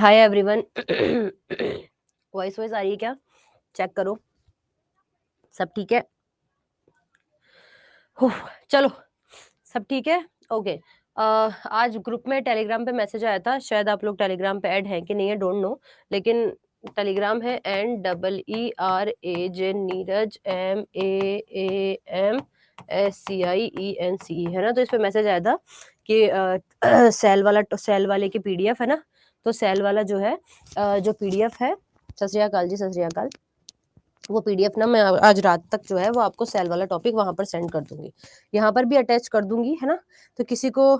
Hi everyone. Voice voice आ रही है क्या? चेक करो, सब ठीक है? चलो, सब ठीक है। ओके। आज ग्रुप में टेलीग्राम पे मैसेज आया था, शायद आप लोग टेलीग्राम पे ऐड हैं कि नहीं है, डोंट नो। लेकिन टेलीग्राम है NEERAJ नीरज MAAMSCIENCE, है ना। तो इस पे मैसेज आया था कि सेल वाले की PDF है ना। तो सेल वाला जो है, जो PDF है, सत श्री अकाल जी, सत श्री अकाल। वो PDF ना मैं आज रात तक जो है वो आपको सेल वाला टॉपिक वहां पर सेंड कर दूंगी, यहाँ पर भी अटैच कर दूंगी, है ना। तो किसी को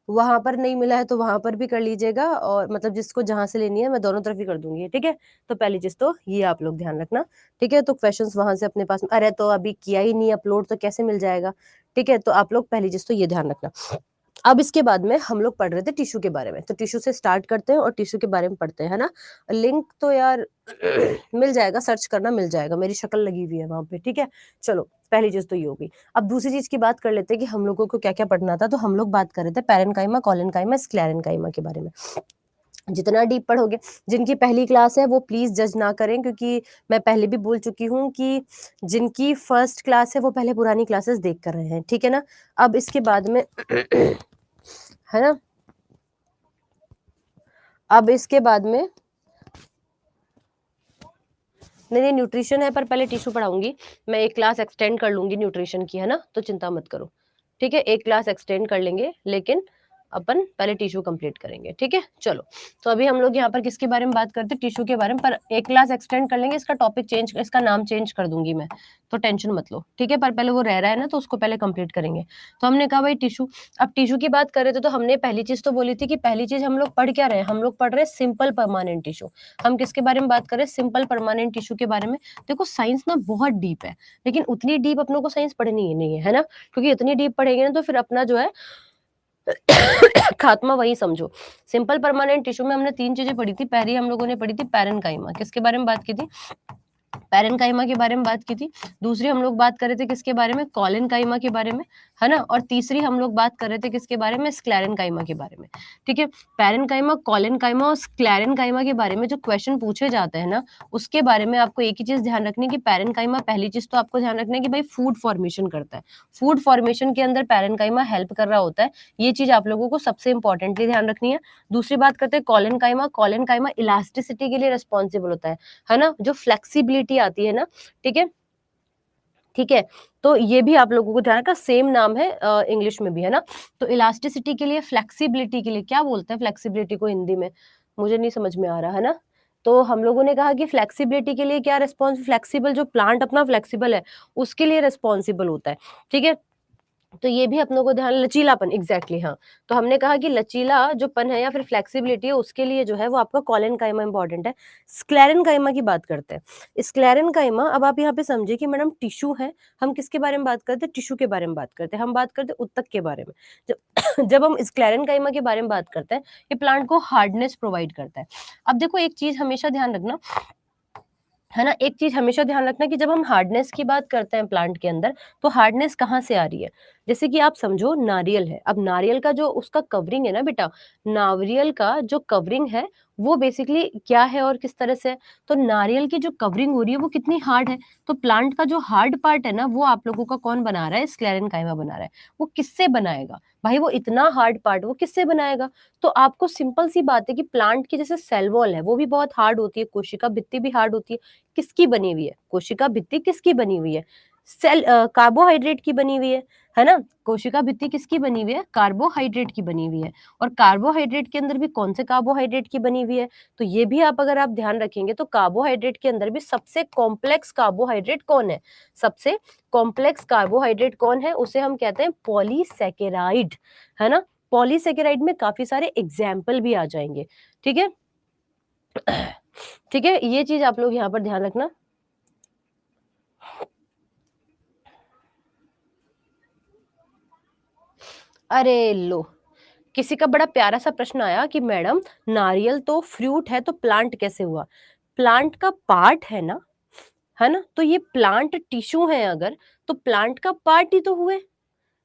वहां पर नहीं मिला है तो वहां पर भी कर लीजिएगा, और मतलब जिसको जहां से लेनी है मैं दोनों तरफ ही कर दूंगी, ठीक है। तो पहली चीज तो ये आप लोग ध्यान रखना, ठीक है। तो क्वेश्चंस वहां से अपने पास, अरे तो अभी किया ही नहीं अपलोड तो कैसे मिल जाएगा, ठीक है। तो आप लोग पहली चीज तो ये ध्यान रखना। अब इसके बाद में हम लोग पढ़ रहे थे टिश्यू के बारे में, तो टिश्यू से स्टार्ट करते हैं और टिश्यू के बारे में पढ़ते हैं, है ना। लिंक तो यार मिल जाएगा, सर्च करना मिल जाएगा, मेरी शक्ल लगी हुई है वहां पे, ठीक है। चलो, पहली चीज तो ये होगी। अब दूसरी चीज की बात कर लेते हैं कि हम लोगों को क्या क्या पढ़ना था। तो हम लोग बात कर रहे थे पैरेन्काइमा, कॉलेनकाइमा, स्क्लेरेन्काइमा के बारे में। जितना डीप पढ़ोगे, जिनकी पहली क्लास है वो प्लीज जज ना करें, क्योंकि मैं पहले भी बोल चुकी हूँ कि जिनकी फर्स्ट क्लास है वो पहले पुरानी क्लासेस देख कर रहे हैं, ठीक है ना। अब इसके बाद में है ना, अब इसके बाद में नहीं न्यूट्रिशन है, पर पहले टिश्यू पढ़ाऊंगी। मैं एक क्लास एक्सटेंड कर लूंगी न्यूट्रिशन की, है ना, तो चिंता मत करो, ठीक है। एक क्लास एक्सटेंड कर लेंगे, लेकिन अपन पहले टिश्यू कंप्लीट करेंगे, ठीक है। चलो, तो अभी हम लोग यहाँ पर किसके बारे में बात करते हैं? टिश्यू के बारे में, पर एक क्लास एक्सटेंड कर लेंगे। इसका टॉपिक चेंज, इसका नाम चेंज कर दूंगी मैं, तो टेंशन मत लो, ठीक है। पर पहले वो रह रहा है ना, तो उसको पहले कंप्लीट करेंगे। तो हमने कहा भाई टिश्यू, अब टिश्यू की बात कर रहे थे, तो हमने पहली चीज तो बोली थी कि पहली चीज हम लोग पढ़ क्या रहे हैं? हम लोग पढ़ रहे हैं सिंपल परमानेंट टिश्यू। हम किसके बारे में बात कर रहे हैं? सिंपल परमानेंट टिश्यू के बारे में। देखो, साइंस ना बहुत डीप है, लेकिन उतनी डीप अपनों को साइंस पढ़नी ही नहीं है ना, क्योंकि इतनी डीप पढ़ेंगे ना तो फिर अपना जो है खात्मा वही समझो। सिंपल परमानेंट टिश्यू में हमने तीन चीजें पढ़ी थी। पहली हम लोगों ने पढ़ी थी पैरेन्काइमा, किसके बारे में बात की थी? पैरेन्काइमा के बारे में बात की थी। दूसरी हम लोग बात कर रहे थे किसके बारे में? कॉलेनकाइमा के बारे में, है ना। और तीसरी हम लोग बात कर रहे थे किसके बारे में? स्क्लेरेन्काइमा के बारे में, ठीक है। पैरेन्काइमा, कॉलेनकाइमा और स्क्लेरेन्काइमा के बारे में जो क्वेश्चन पूछे जाते हैं ना, उसके बारे में आपको एक ही चीज ध्यान रखनी है कि पैरेन्काइमा, पहली चीज तो आपको ध्यान रखना है कि भाई फूड फॉर्मेशन करता है। फूड फॉर्मेशन के अंदर पैरेन्काइमा हेल्प कर रहा होता है, ये चीज आप लोगों को सबसे इंपॉर्टेंटली ध्यान रखनी है। दूसरी बात करते हैं कॉलेनकाइमा। कॉलेनकाइमा इलास्टिसिटी के लिए रिस्पॉन्सिबल होता है ना, जो फ्लेक्सिबिलिटी आती है ना, ठीक है, ठीक है। तो ये भी आप लोगों को ध्यान रखना, सेम नाम है इंग्लिश में भी, है ना। तो इलास्टिसिटी के लिए, फ्लेक्सिबिलिटी के लिए क्या बोलते हैं फ्लेक्सिबिलिटी को हिंदी में? मुझे नहीं समझ में आ रहा, है ना। तो हम लोगों ने कहा कि फ्लेक्सिबिलिटी के लिए क्या रिस्पॉन्स, फ्लेक्सिबल, जो प्लांट अपना फ्लेक्सिबल है उसके लिए रिस्पॉन्सिबल होता है, ठीक है। तो ये भी अपनों को ध्यान, लचीलापन, एग्जैक्टली हाँ। तो हमने कहा कि लचीला जो पन है या फिर फ्लेक्सिबिलिटी है, उसके लिए जो है वो आपका कॉलेनकाइमा इंपॉर्टेंट है। स्क्लेरेन्काइमा की बात करते हैं। स्क्लेरेन्काइमा, अब आप यहाँ पे समझिए कि मैडम टिश्यू है, हम किसके बारे में बात करते हैं? टिश्यू के बारे में बात करते हैं। हम बात करते हैं उत्तक के बारे में। जब जब हम स्क्लेरेन्काइमा के बारे में बात करते हैं, ये प्लांट को हार्डनेस प्रोवाइड करता है। अब देखो, एक चीज हमेशा ध्यान रखना, है ना, एक चीज हमेशा ध्यान रखना कि जब हम हार्डनेस की बात करते हैं प्लांट के अंदर, तो हार्डनेस कहाँ से आ रही है? जैसे कि आप समझो नारियल है, अब नारियल का जो उसका कवरिंग है ना बेटा, नारियल का जो कवरिंग है वो बेसिकली क्या है और किस तरह से है? तो नारियल की जो कवरिंग हो रही है वो कितनी हार्ड है। तो प्लांट का जो हार्ड पार्ट है ना, वो आप लोगों का कौन बना रहा है? स्क्लेरेन्काइमा बना रहा है। वो किससे बनाएगा भाई? वो इतना हार्ड पार्ट वो किससे बनाएगा? तो आपको सिंपल सी बात है कि प्लांट की जैसे सेल वॉल है वो भी बहुत हार्ड होती है, कोशिका भित्ति भी हार्ड होती है। किसकी बनी हुई है? कोशिका भित्ति किसकी बनी हुई है? सेल कार्बोहाइड्रेट की बनी हुई है ना। कोशिका भित्ति किसकी बनी हुई है? कार्बोहाइड्रेट की बनी हुई है। और कार्बोहाइड्रेट के अंदर भी कौन से कार्बोहाइड्रेट की बनी हुई है? तो ये भी आप अगर आप ध्यान रखेंगे तो कार्बोहाइड्रेट के अंदर भी सबसे कॉम्प्लेक्स कार्बोहाइड्रेट कौन है? सबसे कॉम्प्लेक्स कार्बोहाइड्रेट कौन है? उसे हम कहते हैं पॉलीसैकेराइड, है ना। पॉलीसैकेराइड में काफी सारे एग्जाम्पल भी आ जाएंगे, ठीक है। ठीक है, ये चीज आप लोग यहाँ पर ध्यान रखना। अरे लो, किसी का बड़ा प्यारा सा प्रश्न आया कि मैडम नारियल तो फ्रूट है तो प्लांट कैसे हुआ? प्लांट का पार्ट है ना, तो ये प्लांट टिश्यू है अगर, तो प्लांट का पार्ट ही तो हुए।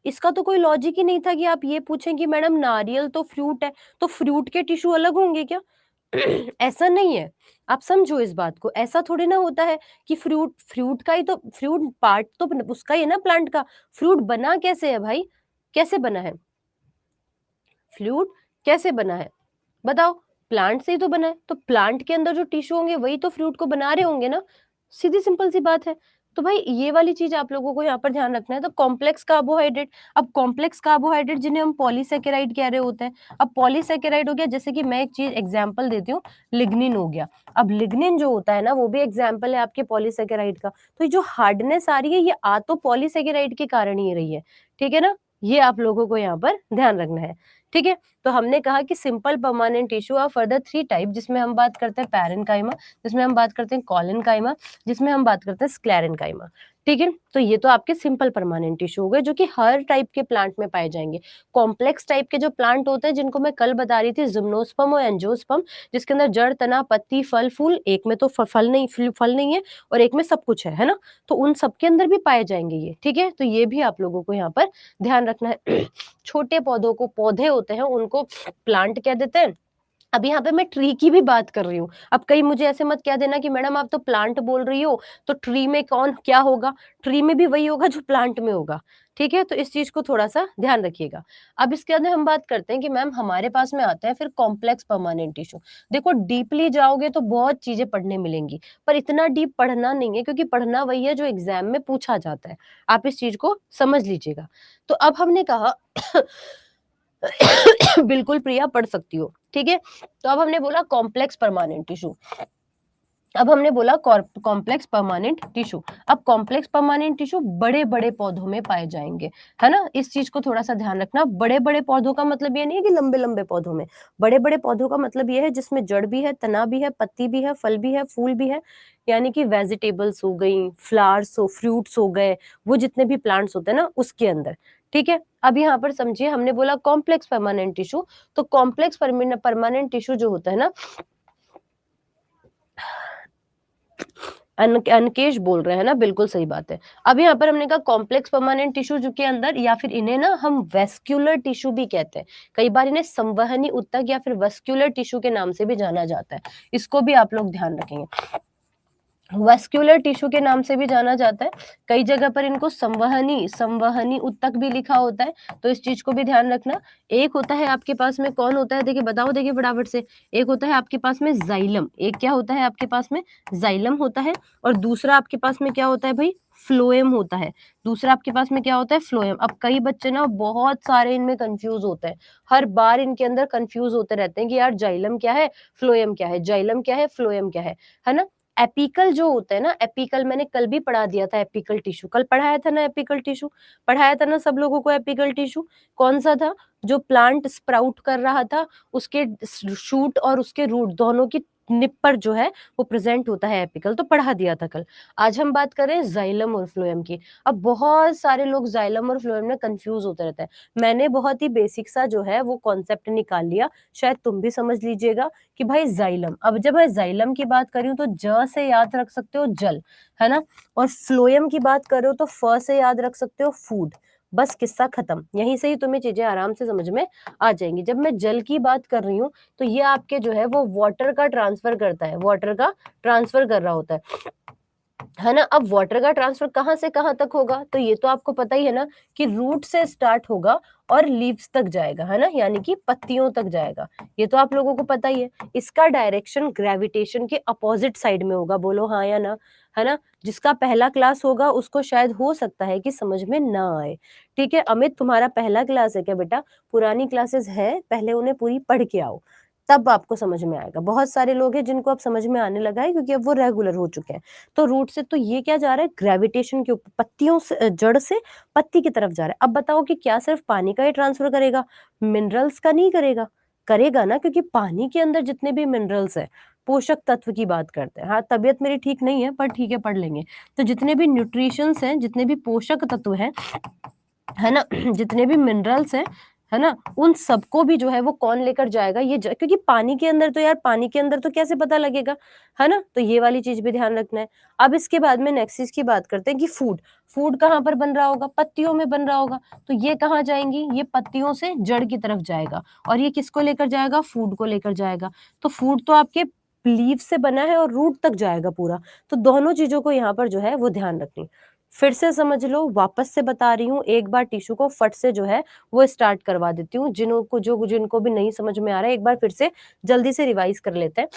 इसका तो कोई लॉजिक ही नहीं था कि आप ये पूछें कि मैडम नारियल तो फ्रूट है, तो फ्रूट के टिश्यू अलग होंगे क्या? ऐसा नहीं है, आप समझो इस बात को। ऐसा थोड़ी ना होता है कि फ्रूट फ्रूट का ही तो फ्रूट पार्ट तो उसका ही है ना प्लांट का। फ्रूट बना कैसे है भाई? कैसे बना है? फ्लूइड कैसे बना है बताओ? प्लांट से ही तो बना है, तो प्लांट के अंदर जो टिश्यू होंगे वही तो फ्रूट को बना रहे होंगे ना। सीधी सिंपल सी बात है। तो भाई ये वाली चीज आप लोगों को यहाँ पर ध्यान रखना है। तो कॉम्प्लेक्स कार्बोहाइड्रेट, अब कॉम्प्लेक्स कार्बोहाइड्रेट जिन्हें हम पॉलीसेकेराइड कह रहे होते हैं। अब पॉलीसेकेराइड हो गया, जैसे कि मैं एक चीज एग्जांपल देती हूँ, लिग्निन हो गया। अब लिग्निन जो होता है ना, वो भी एग्जाम्पल है आपके पॉलीसेकेराइड का। तो ये जो हार्डनेस आ रही है, ये आ तो पॉलीसेकेराइड के कारण ही रही है, ठीक है ना। ये आप लोगों को यहाँ पर ध्यान रखना है, ठीक है। तो हमने कहा कि simple permanent tissue are further 3 type, जिसमें हम बात करते हैं पैरेन्काइमा, जिसमें हम बात करते हैं कॉलेनकाइमा, जिसमें हम बात करते हैं स्क्लेरेन्काइमा, ठीक है। तो ये तो आपके सिंपल परमानेंट टिश्यू हो गए, जो कि हर टाइप के प्लांट में पाए जाएंगे। कॉम्प्लेक्स टाइप के जो प्लांट होते हैं, जिनको मैं कल बता रही थी, जिम्नोस्पर्म और एंजियोस्पर्म, जिसके अंदर जड़, तना, पत्ती, फल, फूल, एक में तो फल नहीं है और एक में सब कुछ है ना। तो उन सबके अंदर भी पाए जाएंगे ये, ठीक है। तो ये भी आप लोगों को यहाँ पर ध्यान रखना है। छोटे पौधों को, पौधे होते हैं उनको प्लांट कह देते हैं। अब यहाँ पे मैं ट्री की भी बात कर रही हूँ। अब कहीं मुझे ऐसे मत कह देना कि मैडम आप तो प्लांट बोल रही हो, तो ट्री में कौन क्या होगा? ट्री में भी वही होगा जो प्लांट में होगा, ठीक है। तो इस चीज को थोड़ा सा ध्यान रखिएगा। अब इसके अंदर हम बात करते हैं कि मैम हमारे पास में आता है फिर कॉम्प्लेक्स परमानेंट टिश्यू। देखो डीपली जाओगे तो बहुत चीजें पढ़ने मिलेंगी, पर इतना डीप पढ़ना नहीं है, क्योंकि पढ़ना वही है जो एग्जाम में पूछा जाता है। आप इस चीज को समझ लीजिएगा। तो अब हमने कहा बिल्कुल प्रिया पढ़ सकती हो, ठीक है। तो अब हमने बोला कॉम्प्लेक्स परमानेंट टिश्यू। अब हमने बोला कॉम्प्लेक्स परमानेंट टिश्यू। अब कॉम्प्लेक्स परमानेंट टिश्यू बड़े बड़े पौधों में पाए जाएंगे, है ना। इस चीज को थोड़ा सा ध्यान रखना। बड़े बड़े पौधों का मतलब ये नहीं है कि लंबे लंबे पौधों में। बड़े बड़े पौधों का मतलब ये है जिसमें जड़ भी है, तना भी है, पत्ती भी है, फल भी है, फूल भी है। यानी कि वेजिटेबल्स हो गई, फ्लावर्स हो, फ्रूट्स हो गए, वो जितने भी प्लांट्स होते हैं ना उसके अंदर, ठीक है। अब यहाँ पर समझिए, हमने बोला कॉम्प्लेक्स परमानेंट टिश्यू। तो कॉम्प्लेक्स परमानेंट टिश्यू जो होता है ना, अनकेश बोल रहे हैं ना, बिल्कुल सही बात है। अब यहाँ पर हमने कहा कॉम्प्लेक्स परमानेंट टिश्यू जो के अंदर, या फिर इन्हें ना हम वेस्क्यूलर टिश्यू भी कहते हैं। कई बार इन्हें संवहनी उत्तक या फिर वेस्क्यूलर टिश्यू के नाम से भी जाना जाता है। इसको भी आप लोग ध्यान रखेंगे। वेस्क्यूलर टिश्यू के नाम से भी जाना जाता है। कई जगह पर इनको संवहनी उत्तक भी लिखा होता है, तो इस चीज को भी ध्यान रखना। एक होता है आपके पास में, कौन होता है देखिए, बताओ देखिए फटाफट से। एक होता है आपके पास में जाइलम, एक क्या होता है आपके पास में? जाइलम होता है। और दूसरा आपके पास में क्या होता है भाई? फ्लोएम होता है। दूसरा आपके पास में क्या होता है? फ्लोएम। अब कई बच्चे ना बहुत सारे इनमें कंफ्यूज होते हैं, हर बार इनके अंदर कंफ्यूज होते रहते हैं कि यार जाइलम क्या है, फ्लोएम क्या है, जाइलम क्या है, फ्लोएम क्या है ना। एपिकल जो होता है ना, एपिकल मैंने कल भी पढ़ा दिया था। एपिकल टिश्यू कल पढ़ाया था ना, एपिकल टिश्यू पढ़ाया था ना सब लोगों को। एपिकल टिश्यू कौन सा था? जो प्लांट स्प्राउट कर रहा था, उसके शूट और उसके रूट दोनों की निप पर जो है वो प्रेजेंट होता है एपिकल, तो पढ़ा दिया था कल। आज हम बात कर रहे हैं जाइलम और फ्लोएम की। अब बहुत सारे लोग जाइलम और फ्लोएम में कंफ्यूज होते रहते हैं। मैंने बहुत ही बेसिक सा जो है वो कॉन्सेप्ट निकाल लिया, शायद तुम भी समझ लीजिएगा कि भाई जाइलम। अब जब मैं जाइलम की बात कर रही हूँ तो ज से याद रख सकते हो जल, है ना। और फ्लोएम की बात कर रहे हो तो फ से याद रख सकते हो फूड। बस किस्सा खत्म। यहीं से ही तुम्हें चीजें आराम से समझ में आ जाएंगी। जब मैं जल की बात कर रही हूँ तो ये आपके जो है वो वाटर का ट्रांसफर करता है, वाटर का ट्रांसफर कर रहा होता है ना। अब वाटर का ट्रांसफर कहाँ से कहाँ तक होगा? तो ये तो आपको पता ही है ना कि रूट से स्टार्ट होगा और लीव्स तक जाएगा, है ना, यानी कि पत्तियों तक जाएगा। ये तो आप लोगों को पता ही है। इसका डायरेक्शन ग्रेविटेशन के अपोजिट साइड में होगा, बोलो हाँ या ना, है ना। जिसका पहला क्लास होगा उसको शायद हो सकता है कि समझ में ना आए, ठीक है। अमित तुम्हारा पहला क्लास है क्या बेटा? पुरानी क्लासेस है, पहले उन्हें पूरी पढ़ के आओ, तब आपको समझ में आएगा। बहुत सारे लोग हैं जिनको अब समझ में आने लगा है, क्योंकि अब वो रेगुलर हो चुके हैं। तो रूट से तो ये क्या जा रहा है? ग्रेविटेशन के ऊपर, पत्तियों से, जड़ से पत्ती की तरफ जा रहा है। अब बताओ कि क्या सिर्फ पानी का ही ट्रांसफर करेगा, मिनरल्स का नहीं करेगा? करेगा ना, क्योंकि पानी के अंदर जितने भी मिनरल्स है, पोषक तत्व की बात करते हैं। हाँ, तबीयत मेरी ठीक नहीं है, पर ठीक है पढ़ लेंगे। तो जितने भी न्यूट्रिशंस हैं, जितने भी पोषक तत्व हैं, है ना, जितने भी मिनरल्स हैं, है ना, उन सबको भी जो है वो कौन लेकर जाएगा, क्योंकि पानी के अंदर तो यार, पानी के अंदर तो कैसे पता लगेगा, है ना, तो ये वाली चीज भी ध्यान रखना है। अब इसके बाद में नेक्स्ट चीज की बात करते हैं कि फूड, फूड कहाँ पर बन रहा होगा, पत्तियों में बन रहा होगा, तो ये कहाँ जाएंगी, ये पत्तियों से जड़ की तरफ जाएगा, और ये किसको लेकर जाएगा, फूड को लेकर जाएगा। तो फूड तो आपके लीव से बना है और रूट तक जाएगा पूरा, तो दोनों चीजों को यहाँ पर जो है वो ध्यान रखनी। फिर से समझ लो, वापस से बता रही हूँ, एक बार टिश्यू को फट से जो है वो स्टार्ट करवा देती हूँ, जिनको भी नहीं समझ में आ रहा है, एक बार फिर से जल्दी से रिवाइज कर लेते हैं।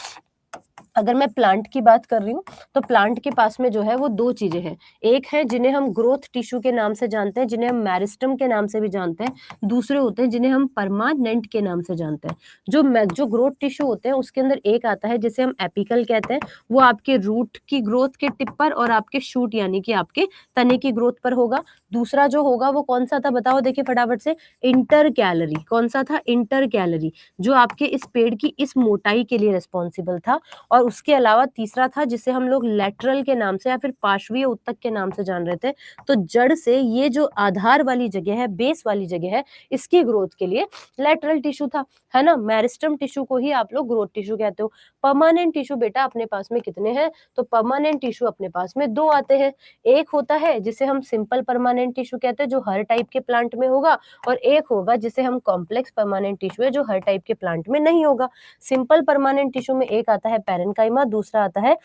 अगर मैं प्लांट की बात कर रही हूँ, तो प्लांट के पास में जो है वो दो चीजें हैं, एक है जिन्हें हम ग्रोथ टिश्यू के नाम से जानते हैं, जिन्हें हम मेरिस्टम के नाम से भी जानते हैं, दूसरे होते हैं जिन्हें हम परमानेंट के नाम से जानते हैं। जो ग्रोथ टिश्यू होते हैं उसके अंदर एक आता है जिसे हम एपिकल कहते हैं, वो आपके रूट की ग्रोथ के टिप पर और आपके शूट यानी कि आपके तने की ग्रोथ पर होगा। दूसरा जो होगा वो कौन सा था, बताओ देखिए फटाफट से, इंटर कैलरी। कौन सा था, इंटर कैलरी, जो आपके इस पेड़ की इस मोटाई के लिए रिस्पॉन्सिबल था। और उसके अलावा तीसरा था जिसे हम लोग लेटरल के नाम से या फिर पार्श्वीय उत्तक के नाम से जान रहे थे। तो जड़ से ये जो आधार वाली जगह है, बेस वाली जगह है, इसकी ग्रोथ के लिए लेटरल टिश्यू था, है ना। मेरिस्टम टिश्यू को ही आप लोग ग्रोथ टिश्यू कहते हो। परमानेंट टिश्यू बेटा अपने पास में कितने हैं, तो परमानेंट टिश्यू अपने पास में दो आते हैं। एक होता है जिसे हम सिंपल परमानेंट टिश्यू कहते हैं, जो हर टाइप के प्लांट में होगा, और एक होगा जिसे हम कॉम्प्लेक्स परमानेंट टिश्यू है, जो हर टाइप के प्लांट में नहीं होगा। सिंपल परमानेंट टिश्यू में एक आता है पैरेन्काइमा, दूसरा आता है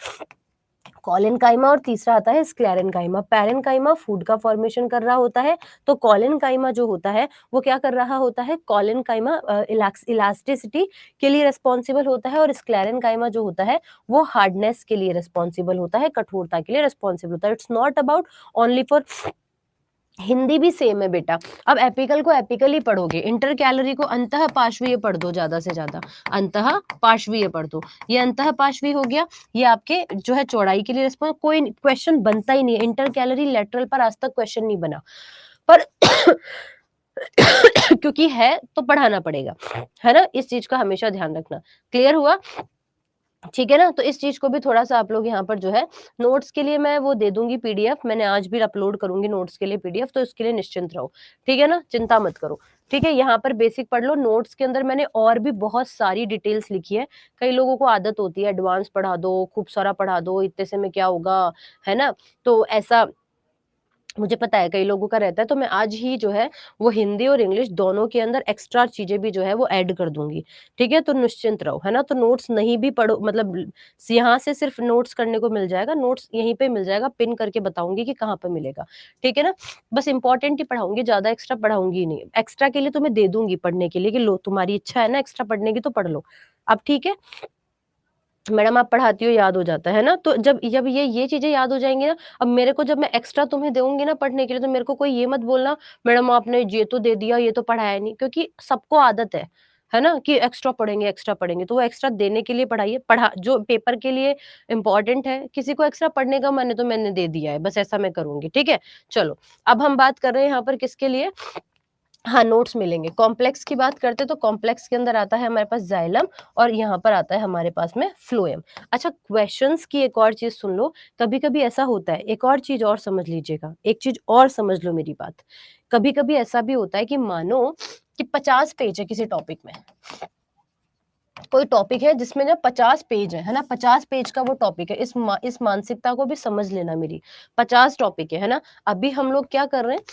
कॉलेनकाइमा, और तीसरा आता है स्क्लेरेनकाइमा। पैरेन्काइमा फूड का फॉर्मेशन कर रहा होता है, तो कॉलेनकाइमा जो होता है वो क्या कर रहा होता है, कॉलेनकाइमा इलास्टिसिटी के लिए रिस्पॉन्सिबल होता है, और स्क्लेरेनकाइमा जो होता है वो हार्डनेस के लिए रिस्पॉन्सिबल होता है, कठोरता के लिए रिस्पॉन्सिबल होता है। It's not about only for, Hindi भी सेम है बेटा। अब एपिकल को एपिकल ही पढ़ोगे, इंटर कैलरी को अंतः पार्श्वीय पढ़ दो, ज्यादा से ज्यादा अंतः पार्श्वीय पढ़ दो। ये अंतः पार्श्वीय हो गया, ये आपके जो है चौड़ाई के लिए रिस्पॉन्स, कोई क्वेश्चन बनता ही नहीं है। इंटर कैलरी लेटरल पर आज तक क्वेश्चन नहीं बना, पर क्योंकि है तो पढ़ाना पड़ेगा, है ना, इस चीज का हमेशा ध्यान रखना। क्लियर हुआ, ठीक है ना। तो इस चीज को भी थोड़ा सा आप लोग यहाँ पर जो है नोट्स के लिए मैं वो दे दूंगी पीडीएफ, मैंने आज भी अपलोड करूंगी नोट्स के लिए पीडीएफ, तो इसके लिए निश्चिंत रहो, ठीक है ना, चिंता मत करो। ठीक है, यहाँ पर बेसिक पढ़ लो। नोट्स के अंदर मैंने और भी बहुत सारी डिटेल्स लिखी है। कई लोगों को आदत होती है एडवांस पढ़ा दो, खूब सारा पढ़ा दो, इतने से में क्या होगा, है ना, तो ऐसा मुझे पता है कई लोगों का रहता है। तो मैं आज ही जो है वो हिंदी और इंग्लिश दोनों के अंदर एक्स्ट्रा चीजें भी जो है वो ऐड कर दूंगी, ठीक है, तो निश्चिंत रहो, है ना। तो नोट्स नहीं भी पढ़ो, मतलब यहाँ से सिर्फ नोट्स करने को मिल जाएगा, नोट्स यहीं पे मिल जाएगा, पिन करके बताऊंगी कि कहाँ पे मिलेगा, ठीक है ना। बस इंपॉर्टेंट ही पढ़ाऊंगी, ज्यादा एक्स्ट्रा पढ़ाऊंगी ही नहीं। एक्स्ट्रा के लिए तो मैं दे दूंगी पढ़ने के लिए कि लो तुम्हारी इच्छा है ना एक्स्ट्रा पढ़ने की तो पढ़ लो। अब ठीक है मैडम, आप पढ़ाती हो याद हो जाता है ना, तो जब जब ये चीजें याद हो जाएंगी ना, अब मेरे को जब मैं एक्स्ट्रा तुम्हें दूंगी ना पढ़ने के लिए, तो मेरे को कोई ये मत बोलना मैडम आपने ये तो दे दिया ये तो पढ़ाया नहीं, क्योंकि सबको आदत है ना, कि एक्स्ट्रा पढ़ेंगे एक्स्ट्रा पढ़ेंगे, तो वो एक्स्ट्रा देने के लिए पढ़ाइए, पढ़ा जो पेपर के लिए इंपॉर्टेंट है। किसी को एक्स्ट्रा पढ़ने का मन है तो मैंने दे दिया है, बस ऐसा मैं करूंगी, ठीक है। चलो अब हम बात कर रहे हैं यहाँ पर किसके लिए, हाँ नोट्स मिलेंगे। कॉम्प्लेक्स की बात करते तो कॉम्प्लेक्स के अंदर आता है हमारे पास जाइलम, और यहाँ पर आता है हमारे पास में फ्लोएम। अच्छा क्वेश्चंस की एक और चीज सुन लो, कभी कभी ऐसा होता है, एक और चीज और समझ लीजिएगा, एक चीज और समझ लो मेरी बात। कभी कभी ऐसा भी होता है कि मानो कि 50 पेज है किसी टॉपिक में, कोई टॉपिक है जिसमें ना 50 पेज है ना, 50 पेज का वो टॉपिक है। इस मानसिकता को भी समझ लेना मेरी, 50 टॉपिक है ना। अभी हम लोग क्या कर रहे हैं,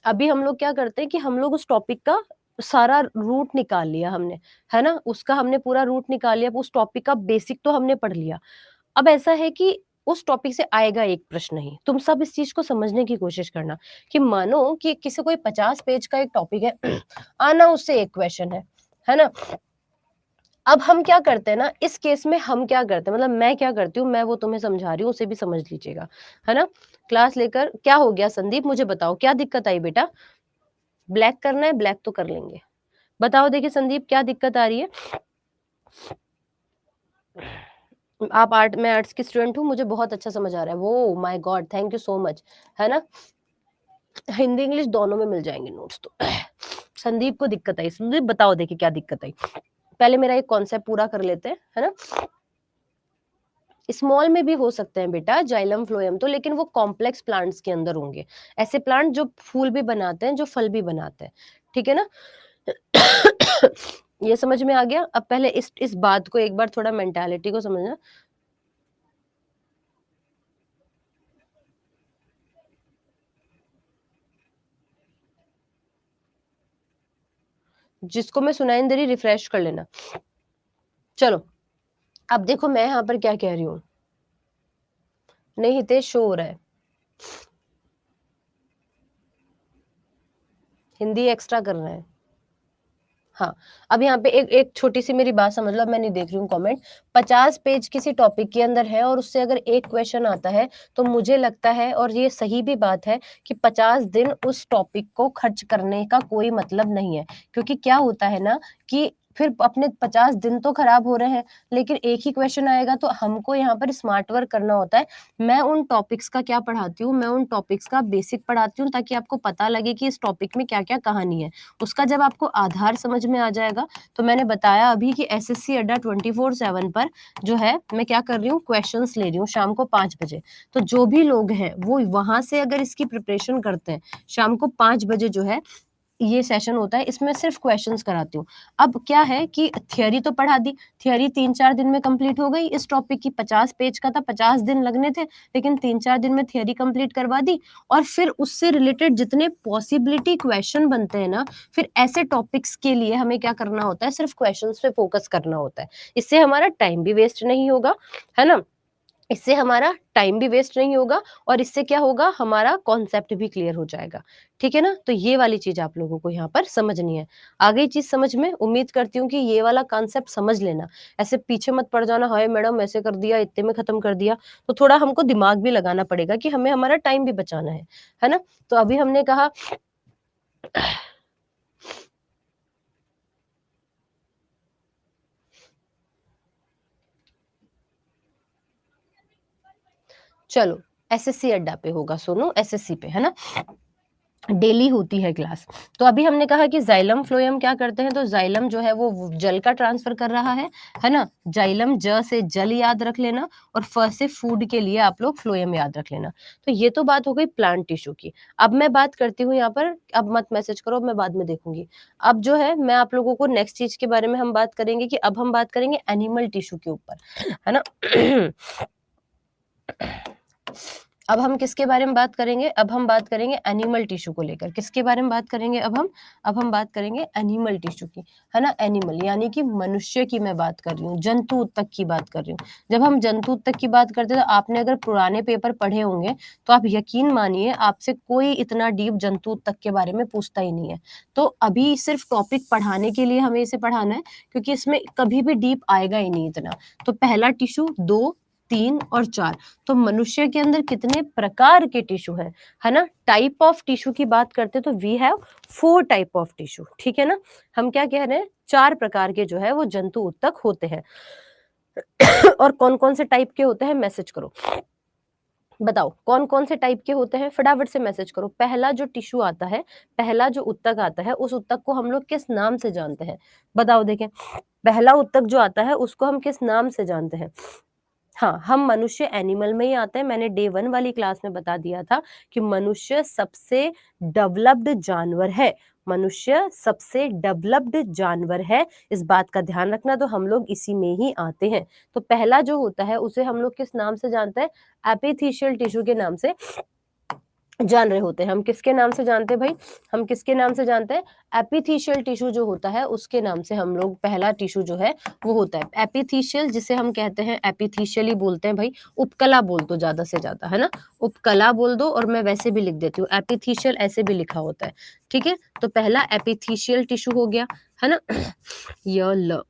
अभी हम लोग क्या करते हैं कि हम लोग उस टॉपिक का सारा रूट निकाल लिया हमने, है ना, उसका हमने पूरा रूट निकाल लिया, उस टॉपिक का बेसिक तो हमने पढ़ लिया। अब ऐसा है कि उस टॉपिक से आएगा एक प्रश्न ही, तुम सब इस चीज को समझने की कोशिश करना कि मानो कि किसी कोई 50 पेज का एक टॉपिक है आना उससे एक क्वेश्चन है ना। अब हम क्या करते हैं ना, इस केस में हम क्या करते हैं, मतलब मैं क्या करती हूँ, मैं वो तुम्हें समझा रही हूँ, उसे भी समझ लीजिएगा, है ना। क्लास लेकर क्या हो गया संदीप, मुझे बताओ क्या दिक्कत आई बेटा, ब्लैक करना है, ब्लैक तो कर लेंगे। बताओ देखिए संदीप क्या दिक्कत आ रही है। आप मैं आर्ट्स की स्टूडेंट हूँ, मुझे बहुत अच्छा समझ आ रहा है, वो my God thank you so much, है ना। हिंदी इंग्लिश दोनों में मिल जाएंगे नोट्स तो। संदीप को दिक्कत आई, संदीप बताओ देखिए क्या दिक्कत आई, पहले मेरा एक कॉन्सेप्ट पूरा कर लेते हैं, है ना। स्मॉल में भी हो सकते हैं बेटा जाइलम फ्लोएम तो, लेकिन वो कॉम्प्लेक्स प्लांट्स के अंदर होंगे, ऐसे प्लांट जो फूल भी बनाते हैं जो फल भी बनाते हैं, ठीक है ना। ये समझ में आ गया? अब पहले इस बात को एक बार थोड़ा मेंटालिटी को समझना। जिसको मैं सुनाई नहीं दे रही रिफ्रेश कर लेना। चलो, अब देखो मैं यहाँ पर क्या कह रही हूँ। नहीं हितेश, शो हो रहा है। हिंदी एक्स्ट्रा कर रहे हैं। हाँ, अब यहाँ पे एक एक छोटी-सी मेरी बात समझ लो, अब मैं नहीं देख रही हूँ कमेंट। 50 पेज किसी टॉपिक के अंदर है और उससे अगर एक क्वेश्चन आता है, तो मुझे लगता है और ये सही भी बात है कि 50 दिन उस टॉपिक को खर्च करने का कोई मतलब नहीं है। क्योंकि क्या होता है ना कि फिर अपने 50 दिन तो खराब हो रहे हैं, लेकिन एक ही क्वेश्चन आएगा तो हमको यहाँ पर स्मार्ट वर्क करना होता है। मैं उन टॉपिक्स का क्या पढ़ाती हूँ, मैं उन टॉपिक्स का बेसिक पढ़ाती हूँ ताकि आपको पता लगे कि इस टॉपिक में क्या-क्या कहानी है। उसका जब आपको आधार समझ में आ जाएगा, तो मैंने बताया अभी कि एसएससी अड्डा 24/7 पर जो है मैं क्या कर रही हूँ, क्वेश्चंस ले रही हूँ शाम को 5 बजे। तो जो भी लोग हैं वो वहां से अगर इसकी प्रिपरेशन करते हैं, शाम को 5 बजे जो है ये सेशन होता है, इसमें सिर्फ क्वेश्चंस कराती हूँ। अब क्या है कि थियरी तो पढ़ा दी, थियरी 3-4 दिन में कंप्लीट हो गई। इस टॉपिक की 50 पेज का था, 50 दिन लगने थे, लेकिन 3-4 दिन में थियरी कंप्लीट करवा दी। और फिर उससे रिलेटेड जितने पॉसिबिलिटी क्वेश्चन बनते हैं ना, फिर ऐसे टॉपिक्स के लिए हमें क्या करना होता है, सिर्फ क्वेश्चंस पे फोकस करना होता है। इससे हमारा टाइम भी वेस्ट नहीं होगा, है ना? इससे हमारा टाइम भी वेस्ट नहीं होगा और इससे क्या होगा, हमारा कॉन्सेप्ट भी क्लियर हो जाएगा। ठीक है ना? तो ये वाली चीज़ आप लोगों को यहाँ पर समझनी है। आ गई चीज़ समझ में? उम्मीद करती हूँ कि ये वाला कॉन्सेप्ट समझ लेना। ऐसे पीछे मत पड़ जाना, हाय मैडम ऐसे कर दिया, इतने में खत्म कर दिया। तो थोड़ा हमको दिमाग भी लगाना पड़ेगा कि हमें हमारा टाइम भी बचाना है ना? तो अभी हमने कहा चलो, एसएससी अड्डा पे होगा, सुनो एसएससी पे, है ना? डेली होती है क्लास। तो अभी हमने कहा कि जाइलम फ्लोएम क्या करते हैं, तो जाइलम जो है वो जल का ट्रांसफर कर रहा है ना? जाइलम ज से जल याद रख लेना और फ से फूड के लिए आप लोग फ्लोएम याद रख लेना। तो ये तो बात हो गई प्लांट टिश्यू की। अब मैं बात करती हूँ यहाँ पर, अब मत मैसेज करो, अब मैं बाद में देखूंगी। अब जो है मैं आप लोगों को नेक्स्ट चीज के बारे में हम बात करेंगे कि अब हम बात करेंगे एनिमल टिश्यू के ऊपर, है ना? अब हम किसके बारे में बात करेंगे, अब हम बात करेंगे एनिमल टिश्यू को लेकर। किसके बारे में बात करेंगे अब हम बात करेंगे एनिमल टिश्यू की, है ना? एनिमल यानी कि मनुष्य की मैं बात कर रही हूँ, जंतु ऊतक की बात कर रही हूँ। जब हम जंतु ऊतक की बात करते हैं तो आपने अगर पुराने पेपर पढ़े होंगे तो आप यकीन मानिए आपसे कोई इतना डीप जंतु ऊतक के बारे में पूछता ही नहीं है। तो अभी सिर्फ टॉपिक पढ़ाने के लिए हमें इसे पढ़ाना है, क्योंकि इसमें कभी भी डीप आएगा ही नहीं इतना। तो पहला टिश्यू, 2, 3 और 4। तो मनुष्य के अंदर कितने प्रकार के टिश्यू है ना? टाइप ऑफ टिश्यू की बात करते तो we have 4 type of tissue, ठीक है ना? हम क्या कह रहे हैं, 4 प्रकार के जो है वो जंतु ऊतक होते हैं। और कौन-कौन से टाइप के होते हैं, मैसेज करो। बताओ कौन-कौन से टाइप के होते हैं, फटाफट से मैसेज करो। पहला जो टिश्यू आता है, पहला जो ऊतक आता है, उस ऊतक को हम लोग किस नाम से जानते हैं? बताओ देखें। पहला ऊतक जो आता है उसको हम किस नाम से जानते हैं? हाँ, हम मनुष्य एनिमल में ही आते हैं। मैंने डे 1 वाली क्लास में बता दिया था कि मनुष्य सबसे डेवलप्ड जानवर है। मनुष्य सबसे डेवलप्ड जानवर है। इस बात का ध्यान रखना, तो हम लोग इसी में ही आते हैं। तो पहला जो होता है उसे हम लोग किस नाम से जानते हैं? एपिथेशियल टिश्यू के नाम से जान रहे होते हैं। हम किसके नाम से जानते हैं भाई? हम किसके नाम से जानते हैं? एपिथेशियल टिश्यू जो होता है उसके नाम से हम लोग पहला टिश्यू जो है वो होता है एपिथेशियल, जिसे हम कहते हैं एपिथेशियल ही बोलते हैं भाई। उपकला बोल दो ज्यादा से ज्यादा, है ना? उपकला बोल दो, और मैं वैसे भी लिख देती हूँ एपिथेशियल, ऐसे भी लिखा होता है। ठीक है, तो पहला एपिथेशियल टिश्यू हो गया, है ना? य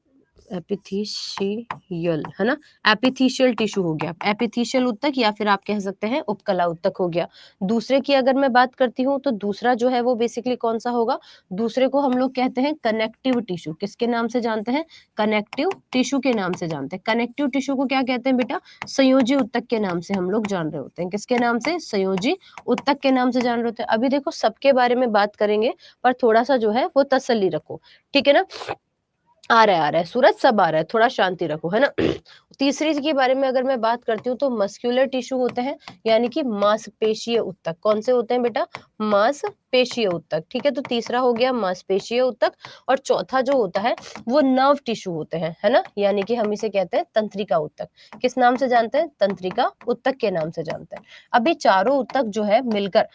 एपिथेशियल, है ना? एपिथेशियल टिश्यू हो गया, एपिथेशियल ऊतक, या फिर आप कह सकते हैं उपकला ऊतक हो गया। दूसरे की अगर मैं बात करती हूँ तो दूसरा जो है वो बेसिकली कौन सा होगा? दूसरे को हम लोग कहते हैं कनेक्टिव टिश्यू। किसके नाम से जानते हैं? कनेक्टिव टिश्यू के नाम से जानते हैं। कनेक्टिव टिश्यू को क्या कहते हैं बेटा? संयोजी ऊतक के नाम से हम लोग जान रहे होते हैं। किसके नाम से? संयोजी ऊतक के नाम से जान रहे होते हैं। अभी देखो सबके बारे में बात करेंगे, पर थोड़ा सा जो है वो तसल्ली रखो, ठीक है ना? आ रहा है सूरज, सब आ रहा है, थोड़ा शांति रखो, है ना? तीसरे के बारे में अगर मैं बात करती हूँ तो मस्कुलर टिश्यू होते हैं, यानी कि मांसपेशीय ऊतक। कौन से होते हैं बेटा? मांसपेशीय ऊतक। ठीक है, तो तीसरा हो गया मांसपेशीय ऊतक, और चौथा जो होता है वो नर्व टिश्यू होते हैं, है ना, यानी कि हम इसे कहते हैं तंत्रिका ऊतक। किस नाम से जानते हैं? तंत्रिका ऊतक के नाम से जानते हैं। अब ये चारों ऊतक जो है मिलकर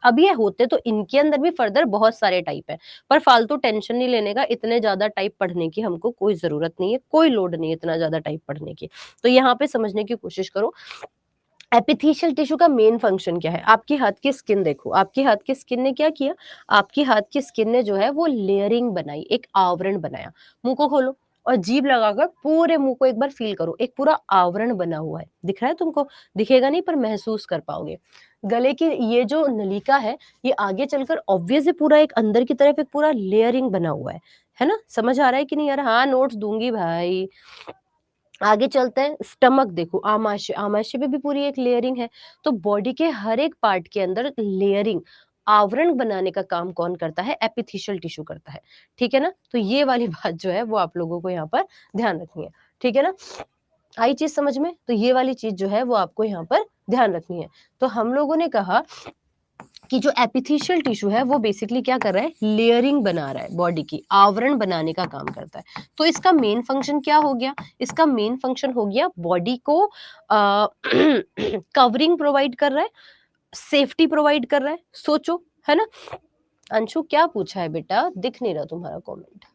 अब ये होते तो इनके अंदर भी फर्दर बहुत सारे टाइप है, पर फालतू टेंशन नहीं लेने का, इतने ज्यादा टाइप पढ़ने की हमको कोई जरूरत नहीं है, कोई लोड नहीं है इतना ज्यादा टाइप पढ़ने की। तो यहाँ पे समझने की कोशिश करो, एपिथेशियल टिश्यू का मेन फंक्शन क्या है। आपकी हाथ की स्किन देखो, आपकी हाथ की स्किन ने क्या किया, आपकी हाथ की स्किन ने जो है वो लेयरिंग बनाई, एक आवरण बनाया। मुंह को खोलो और जीभ लगाकर पूरे मुंह को एक बार फील करो, एक पूरा आवरण बना हुआ है, दिख रहा है तुमको? दिखेगा नहीं पर महसूस कर पाओगे। गले की ये जो नलिका है, ये आगे चलकर ऑब्वियस है पूरा एक अंदर की तरफ एक पूरा लेयरिंग बना हुआ है ना? समझ आ रहा है कि नहीं यार? हाँ, नोट्स दूंगी भाई। आगे चलते हैं, स्टमक देखो, आमाशय, आमाशय पे भी पूरी एक लेयरिंग है। तो बॉडी के हर एक पार्ट के अंदर लेयरिंग, आवरण बनाने का काम कौन करता है? एपिथेशियल टिश्यू करता है। ठीक है ना? तो ये वाली बात जो है वो आप लोगों को यहाँ पर ध्यान रखनी है। ठीक है ना? आई चीज समझ में? तो ये वाली चीज जो है वो आपको यहाँ पर ध्यान रखनी है। तो हम लोगों ने कहा कि जो एपिथेशियल टिश्यू है वो बेसिकली क्या कर रहा है? लेयरिंग बना रहा है, बॉडी की आवरण बनाने का काम करता है। तो इसका मेन फंक्शन क्या हो गया? इसका मेन फंक्शन हो गया बॉडी को कवरिंग प्रोवाइड कर रहा है, सेफ्टी प्रोवाइड कर रहा है। सोचो, है ना? अंशु क्या पूछा है बेटा? दिख नहीं रहा तुम्हारा कमेंट।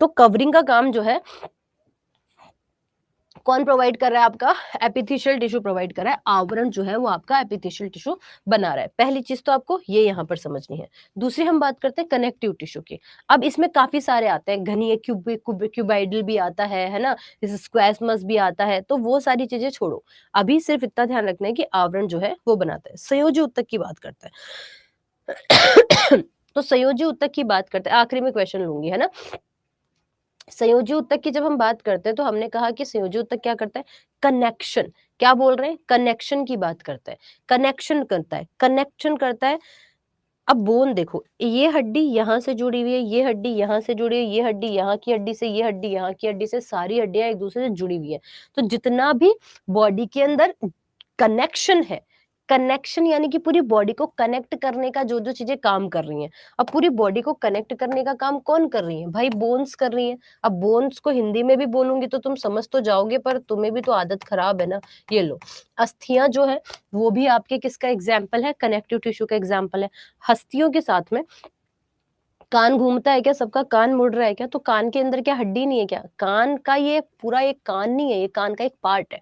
तो कवरिंग का काम जो है कौन प्रोवाइड कर रहा है? आपका एपिथेशियल टिश्यू प्रोवाइड कर रहा है। आवरण जो है वो आपका एपिथेशियल टिश्यू बना रहा है। पहली चीज तो आपको ये यहाँ पर समझनी है। दूसरी हम बात करते हैं कनेक्टिव टिश्यू की। अब इसमें काफी सारे आते हैं, घनीय क्यूबाइडल भी आता है ना, स्क्वैस्मस भी आता है, तो वो सारी चीजें छोड़ो। अभी सिर्फ इतना ध्यान रखना है कि आवरण जो है वो बनाता है। संयोजी ऊतक की बात करते हैं। तो संयोजी ऊतक की बात करते हैं, आखिरी में क्वेश्चन लूंगी, है ना? संयोजी ऊतक की जब हम बात करते हैं तो हमने कहा कि संयोजी ऊतक क्या करता है? कनेक्शन। क्या बोल रहे हैं? कनेक्शन की बात करता है, कनेक्शन करता है, कनेक्शन करता है। अब बोन देखो, ये हड्डी यहाँ से जुड़ी हुई है, ये हड्डी यहाँ से जुड़ी है, ये हड्डी यहाँ की हड्डी से, ये हड्डी यहाँ की हड्डी से, सारी हड्डियां एक दूसरे से जुड़ी हुई है। तो जितना भी बॉडी के अंदर कनेक्शन है, कनेक्शन यानी कि पूरी बॉडी को कनेक्ट करने का जो जो चीजें काम कर रही हैं, अब पूरी बॉडी को कनेक्ट करने का काम कौन कर रही है? भाई बोन्स कर रही हैं। अब बोन्स को हिंदी में भी बोलूंगी तो तुम समझ तो जाओगे, पर तुम्हें भी तो आदत खराब है ना। ये लो, अस्थियां जो है वो भी आपके किसका एग्जाम्पल है? कनेक्टिव टिश्यू का एग्जाम्पल है। हस्तियों के साथ में कान घूमता है क्या? सबका कान मुड़ रहा है क्या? तो कान के अंदर क्या हड्डी नहीं है क्या? कान का ये पूरा एक कान नहीं है, ये कान का एक पार्ट है।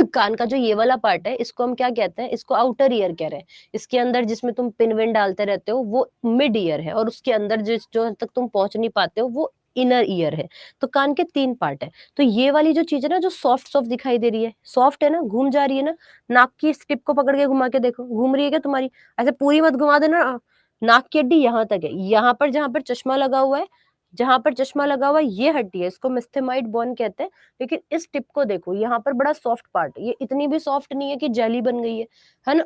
कान का जो ये वाला पार्ट है इसको हम क्या कहते हैं? इसको आउटर ईयर कह रहे हैं। इसके अंदर जिसमें तुम पिन विन डालते रहते हो वो मिड ईयर है, और उसके अंदर जिस जो तक तुम पहुंच नहीं पाते हो वो इनर ईयर है। तो कान के 3 पार्ट है। तो ये वाली जो चीज है ना, जो सॉफ्ट सॉफ्ट दिखाई दे रही है, सॉफ्ट है ना, घूम जा रही है ना, नाक की स्टिप को पकड़ के घुमा के देखो, घूम रही है क्या तुम्हारी? ऐसे पूरी मत घुमा देना। नाक की हड्डी यहाँ तक है, यहाँ पर जहां पर चश्मा लगा हुआ है, जहां पर चश्मा लगा हुआ है ये हड्डी है, इसको मिस्थेमाइड बोन कहते हैं। लेकिन इस टिप को देखो, यहाँ पर बड़ा सॉफ्ट पार्ट है, ये इतनी भी सॉफ्ट नहीं है कि जेली बन गई है ना?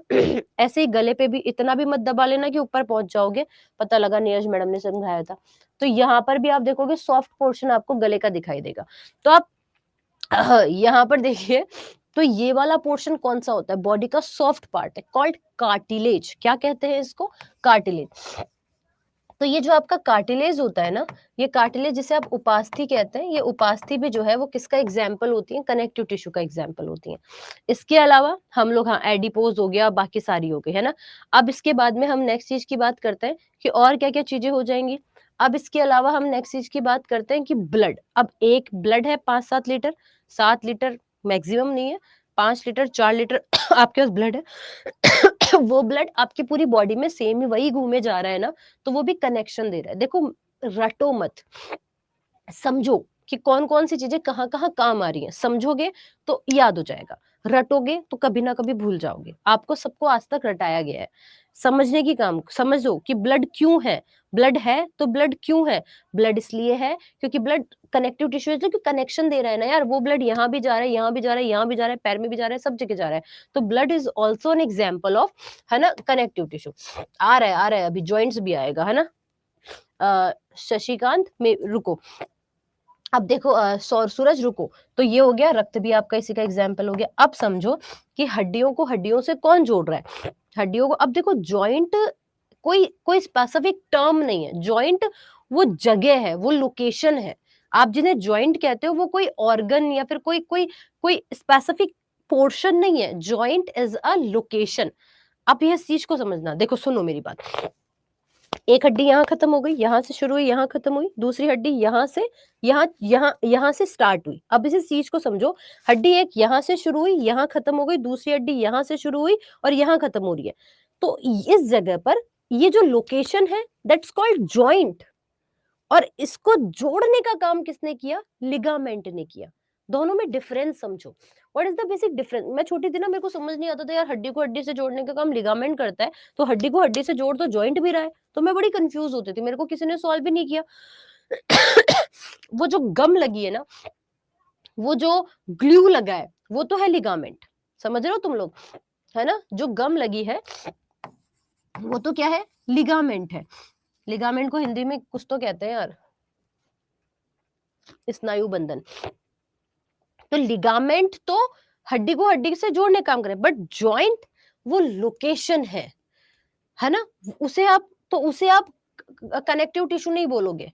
ऐसे ही गले पे भी इतना भी मत दबा लेना कि ऊपर पहुंच जाओगे। पता लगा नीरज मैडम ने समझाया था। तो यहाँ पर भी आप देखोगे सॉफ्ट पोर्शन आपको गले का दिखाई देगा। तो आप यहाँ पर देखिए, तो ये वाला पोर्शन कौन सा होता है? बॉडी का सॉफ्ट पार्ट है, कॉल्ड कार्टिलेज। क्या कहते हैं इसको? कार्टिलेज। तो ये जो आपका कार्टिलेज होता है ना, ये कार्टिलेज जिसे आप उपास्थि कहते हैं, ये उपास्थि भी जो है वो किसका एग्जाम्पल होती है? कनेक्टिव टिश्यू का एग्जाम्पल होती है। इसके अलावा हम लोग, हाँ, एडिपोज हो गया, बाकी सारी हो गई, है ना? अब इसके बाद में हम नेक्स्ट चीज की बात करते हैं कि और क्या क्या चीजें हो जाएंगी। अब इसके अलावा हम नेक्स्ट चीज की बात करते हैं कि ब्लड। अब एक ब्लड है 5-7 लीटर, 7 लीटर मैक्सिमम नहीं है, 5 लीटर 4 लीटर आपके पास ब्लड है। वो ब्लड आपकी पूरी बॉडी में सेम ही वही घूमे जा रहा है ना, तो वो भी कनेक्शन दे रहा है। देखो, रटो मत, समझो कि कौन कौन सी चीजें कहाँ कहाँ काम आ रही हैं। समझोगे तो याद हो जाएगा, रटोगे तो कभी ना कभी भूल जाओगे। आपको सबको आज तक रटाया गया है। समझने की काम समझो कि ब्लड क्यों है। ब्लड है तो ब्लड क्यों है? ब्लड इसलिए है क्योंकि ब्लड कनेक्टिव टिश्यू है, जो कि कनेक्शन दे रहा है ना यार। वो ब्लड यहाँ भी जा रहा है, यहाँ भी जा रहा है, यहाँ भी जा रहा है, पैर में भी जा रहा है, सब जगह जा रहा है। तो blood is also an example of, है ना, कनेक्टिव टिश्यू। आ रहा है अभी जॉइंट्स भी आएगा, है ना। शशिकांत में रुको, अब देखो सूरज रुको। तो ये हो गया, रक्त भी आपका इसी का एग्जाम्पल हो गया। अब समझो कि हड्डियों को हड्डियों से कौन जोड़ रहा है। हड्डियों को, अब देखो जॉइंट कोई कोई स्पेसिफिक टर्म नहीं है। जॉइंट वो जगह है, वो लोकेशन है। आप जिन्हें जॉइंट कहते हो वो कोई ऑर्गन या फिर कोई कोई कोई स्पेसिफिक पोर्शन नहीं है। Joint is a location. अब यह चीज को समझना, देखो सुनो मेरी बात। एक हड्डी यहाँ खत्म हो गई, यहाँ से शुरू हुई, यहाँ खत्म हुई। दूसरी हड्डी यहाँ से यहाँ से स्टार्ट हुई। अब इस चीज को समझो, हड्डी एक यहाँ से शुरू हुई, यहाँ खत्म हो गई। दूसरी हड्डी यहाँ से शुरू हुई और यहाँ खत्म हो रही है। तो इस जगह पर ये जो लोकेशन है, दैट्स कॉल्ड जॉइंट। और इसको जोड़ने का काम किसने किया? लिगामेंट ने किया। दोनों में डिफरेंस समझो। What is the basic difference? मैं छोटी थी ना, मेरे को समझ नहीं आता था यार, हड्डी को हड्डी से जोड़ने का काम लिगामेंट करता है, तो हड्डी को हड्डी से जोड़ तो जॉइंट भी रहा है। तो मैं बड़ी कंफ्यूज होती थी, मेरे को किसी ने सॉल्व भी नहीं किया। वो जो गम लगी है ना, वो जो ग्लू लगा है, वो तो है लिगामेंट। समझ रहे हो तुम लोग, है ना। जो गम लगी है वो तो क्या है? लिगामेंट है। लिगामेंट को हिंदी में कुछ तो कहते हैं यार, स्नायु बंधन। तो लिगामेंट तो हड्डी को हड्डी से जोड़ने काम करे, बट जॉइंट वो लोकेशन है ना। उसे आप कनेक्टिव टिश्यू नहीं बोलोगे।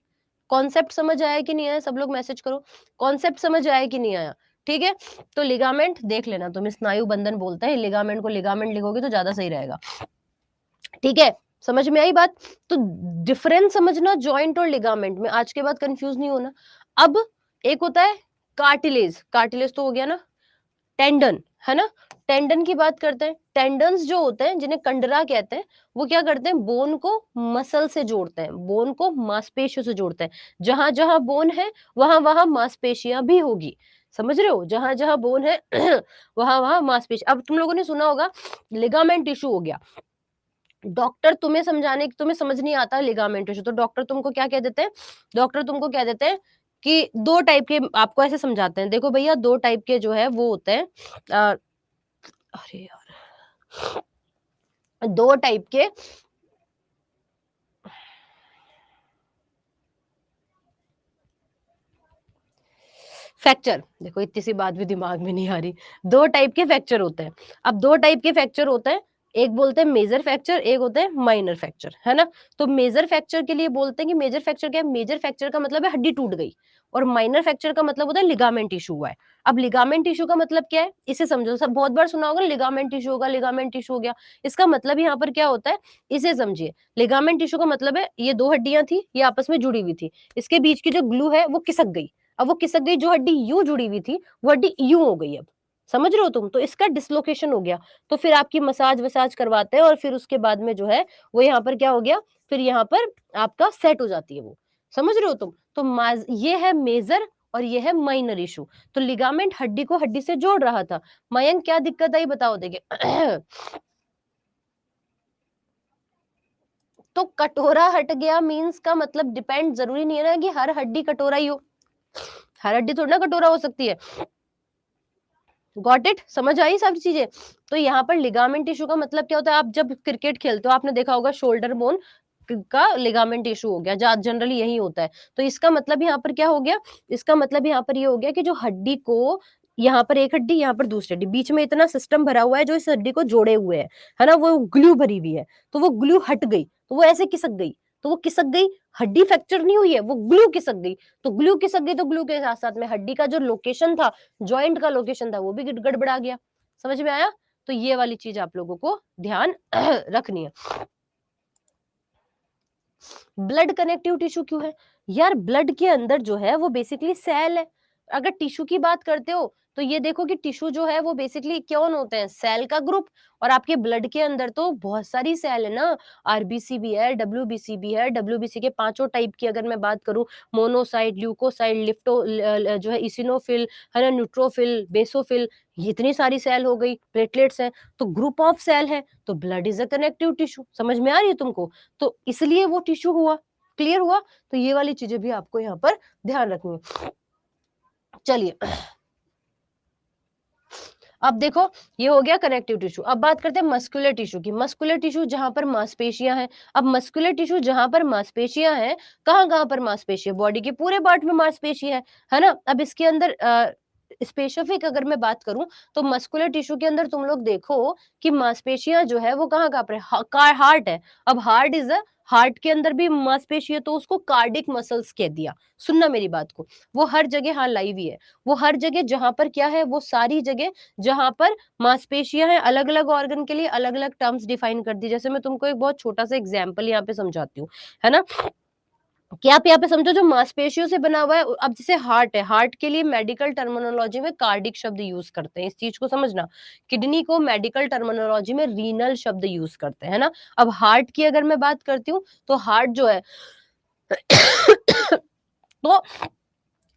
कॉन्सेप्ट समझ आया कि नहीं आया? सब लोग मैसेज करो, कॉन्सेप्ट समझ आया कि नहीं आया। ठीक है, तो लिगामेंट देख लेना, तुम स्नायु बंधन बोलते हैं, लिगामेंट को लिगामेंट लिखोगे तो ज्यादा सही रहेगा। ठीक है, समझ में आई बात? तो डिफरेंस समझना जॉइंट और लिगामेंट में, आज के बाद कंफ्यूज नहीं होना। अब एक होता है कार्टिलेज। कार्टिलेज तो हो गया ना, टेंडन, है ना। टेंडन की बात करते हैं। टेंडन्स जो होते हैं, जिन्हें कंडरा कहते हैं, वो क्या करते हैं? बोन को मसल से जोड़ते हैं, बोन को मांसपेशियों से जोड़ते हैं। जहां जहां बोन है वहां वहां मांसपेशियां भी होगी। समझ रहे हो? जहां जहां बोन है वहां वहां मांसपेशी। अब तुम लोगों ने सुना होगा लिगामेंट टिश्यू हो गया। डॉक्टर तुम्हें समझाने, तुम्हें समझ नहीं आता लिगामेंट टिश्यू, तो डॉक्टर तुमको क्या कह देते हैं? डॉक्टर तुमको कह देते हैं कि दो टाइप के, आपको ऐसे समझाते हैं, देखो भैया दो टाइप के जो है वो होते हैं। अरे यार, दो टाइप के फ्रैक्चर, देखो इतनी सी बात भी दिमाग में नहीं आ रही। दो टाइप के फ्रैक्चर होते हैं। अब दो टाइप के फ्रैक्चर होते हैं, एक बोलते हैं मेजर फ्रैक्चर, एक होता है माइनर फ्रैक्चर, है ना। तो मेजर फ्रैक्चर के लिए बोलते हैं कि मेजर फ्रैक्चर क्या है? मेजर फ्रैक्चर का मतलब है हड्डी टूट गई, और माइनर फ्रैक्चर का मतलब होता है लिगामेंट टिश्यू हुआ है। अब लिगामेंट टिश्यू का मतलब क्या है, इसे समझो। सब बहुत बार सुना होगा लिगामेंट टिश्यू होगा, लिगामेंट टिश्यू हो गया। इसका मतलब यहाँ पर क्या होता है, इसे समझिए। लिगामेंट टिश्यू का मतलब है ये दो हड्डियां थी, ये आपस में जुड़ी हुई थी, इसके बीच की जो ग्लू है वो खिसक गई। अब वो खिसक गई, जो हड्डी यूं जुड़ी हुई थी वो हड्डी यूं हो गई। अब समझ रहे हो तुम? तो इसका डिसलोकेशन हो गया। तो फिर आपकी मसाज वसाज करवाते हैं, और फिर उसके बाद में जो है वो यहाँ पर क्या हो गया, फिर यहाँ पर आपका सेट हो जाती है वो। समझ रहे हो तुम? तो ये है मेजर और ये है माइनर इशू। तो लिगामेंट हड्डी को हड्डी से जोड़ रहा था। मयंक क्या दिक्कत आई बताओ देखे। तो कटोरा हट गया मींस का मतलब डिपेंड जरूरी नहीं है ना कि हर हड्डी कटोरा ही हो। हर हड्डी थोड़ी ना कटोरा हो सकती है। Got it? समझ आई सारी चीजें? तो यहाँ पर लिगामेंट टिश्यू का मतलब क्या होता है? आप जब क्रिकेट खेलते हो, आपने देखा होगा शोल्डर बोन का लिगामेंट इशू हो गया, जनरली यही होता है। तो इसका मतलब यहाँ पर क्या हो गया? इसका मतलब यहाँ पर ये हो गया कि जो हड्डी को, यहाँ पर एक हड्डी, यहाँ पर दूसरी हड्डी, बीच में इतना सिस्टम भरा हुआ है जो इस हड्डी को जोड़े हुए है ना, वो ग्लू भरी हुई है। तो वो ग्लू हट गई, तो वो ऐसे खिसक गई। तो वो खिसक गई, हड्डी फ्रैक्चर नहीं हुई है, वो ग्लू खिसक गई। तो ग्लू खिसक गई, तो ग्लू के साथ साथ में हड्डी का जो लोकेशन था, जॉइंट का लोकेशन था, वो भी गड़बड़ा गया। समझ में आया? तो ये वाली चीज आप लोगों को ध्यान रखनी है। ब्लड कनेक्टिव टिश्यू क्यों है यार? ब्लड के अंदर जो है वो बेसिकली सेल है। अगर टिश्यू की बात करते हो तो ये देखो कि टिश्यू जो है वो बेसिकली कौन होते हैं, सेल का ग्रुप। और आपके ब्लड के अंदर तो बहुत सारी सेल है ना, आरबीसी भी है, डब्ल्यूबीसी भी है। डब्ल्यूबीसी के पांचों टाइप की अगर मैं बात करूं, मोनोसाइट, ल्यूकोसाइट, जो है इसिनोफिल, है ना, न्यूट्रोफिल, बेसोफिल, ये इतनी सारी सेल हो गई, प्लेटलेट्स हैं, तो ग्रुप ऑफ सेल है, तो blood is a connective tissue. समझ में आ रही है तुमको? तो इसलिए वो टिश्यू हुआ। क्लियर हुआ? तो ये वाली चीजें भी आपको यहाँ पर ध्यान रखनी है। चलिए, अब देखो, ये हो गया कनेक्टिव टिश्यू। अब बात करते हैं मस्कुलर टिश्यू की। मस्कुलर टिश्यू जहां पर मांसपेशियां हैं। अब मस्कुलर टिश्यू जहां पर मांसपेशियां हैं, कहाँ कहाँ पर मांसपेशी है? बॉडी के पूरे पार्ट में मांसपेशी है ना। अब इसके अंदर स्पेसिफिक अगर मैं बात करूं, तो मस्कुलर टिश्यू के अंदर तुम लोग देखो कि मांसपेशियां जो है वो कहाँ कहाँ पर है? हार्ट है। अब हार्ट के अंदर भी मांसपेशी है, तो उसको कार्डिक मसल्स कह दिया। सुनना मेरी बात को, वो हर जगह, हाँ लाइव ही है, वो हर जगह जहां पर क्या है, वो सारी जगह जहां पर मांसपेशियां हैं, अलग अलग ऑर्गन के लिए अलग अलग टर्म्स डिफाइन कर दी। जैसे मैं तुमको एक बहुत छोटा सा एग्जांपल यहाँ पे समझाती हूँ, है ना, कि आप यहाँ पे समझो जो मांसपेशियों से बना हुआ है। अब जैसे हार्ट है, हार्ट के लिए मेडिकल टर्मिनोलॉजी में कार्डिक शब्द यूज करते हैं, इस चीज को समझना। किडनी को मेडिकल टर्मिनोलॉजी में रीनल शब्द यूज करते हैं, है ना। अब हार्ट की अगर मैं बात करती हूँ, तो हार्ट जो है तो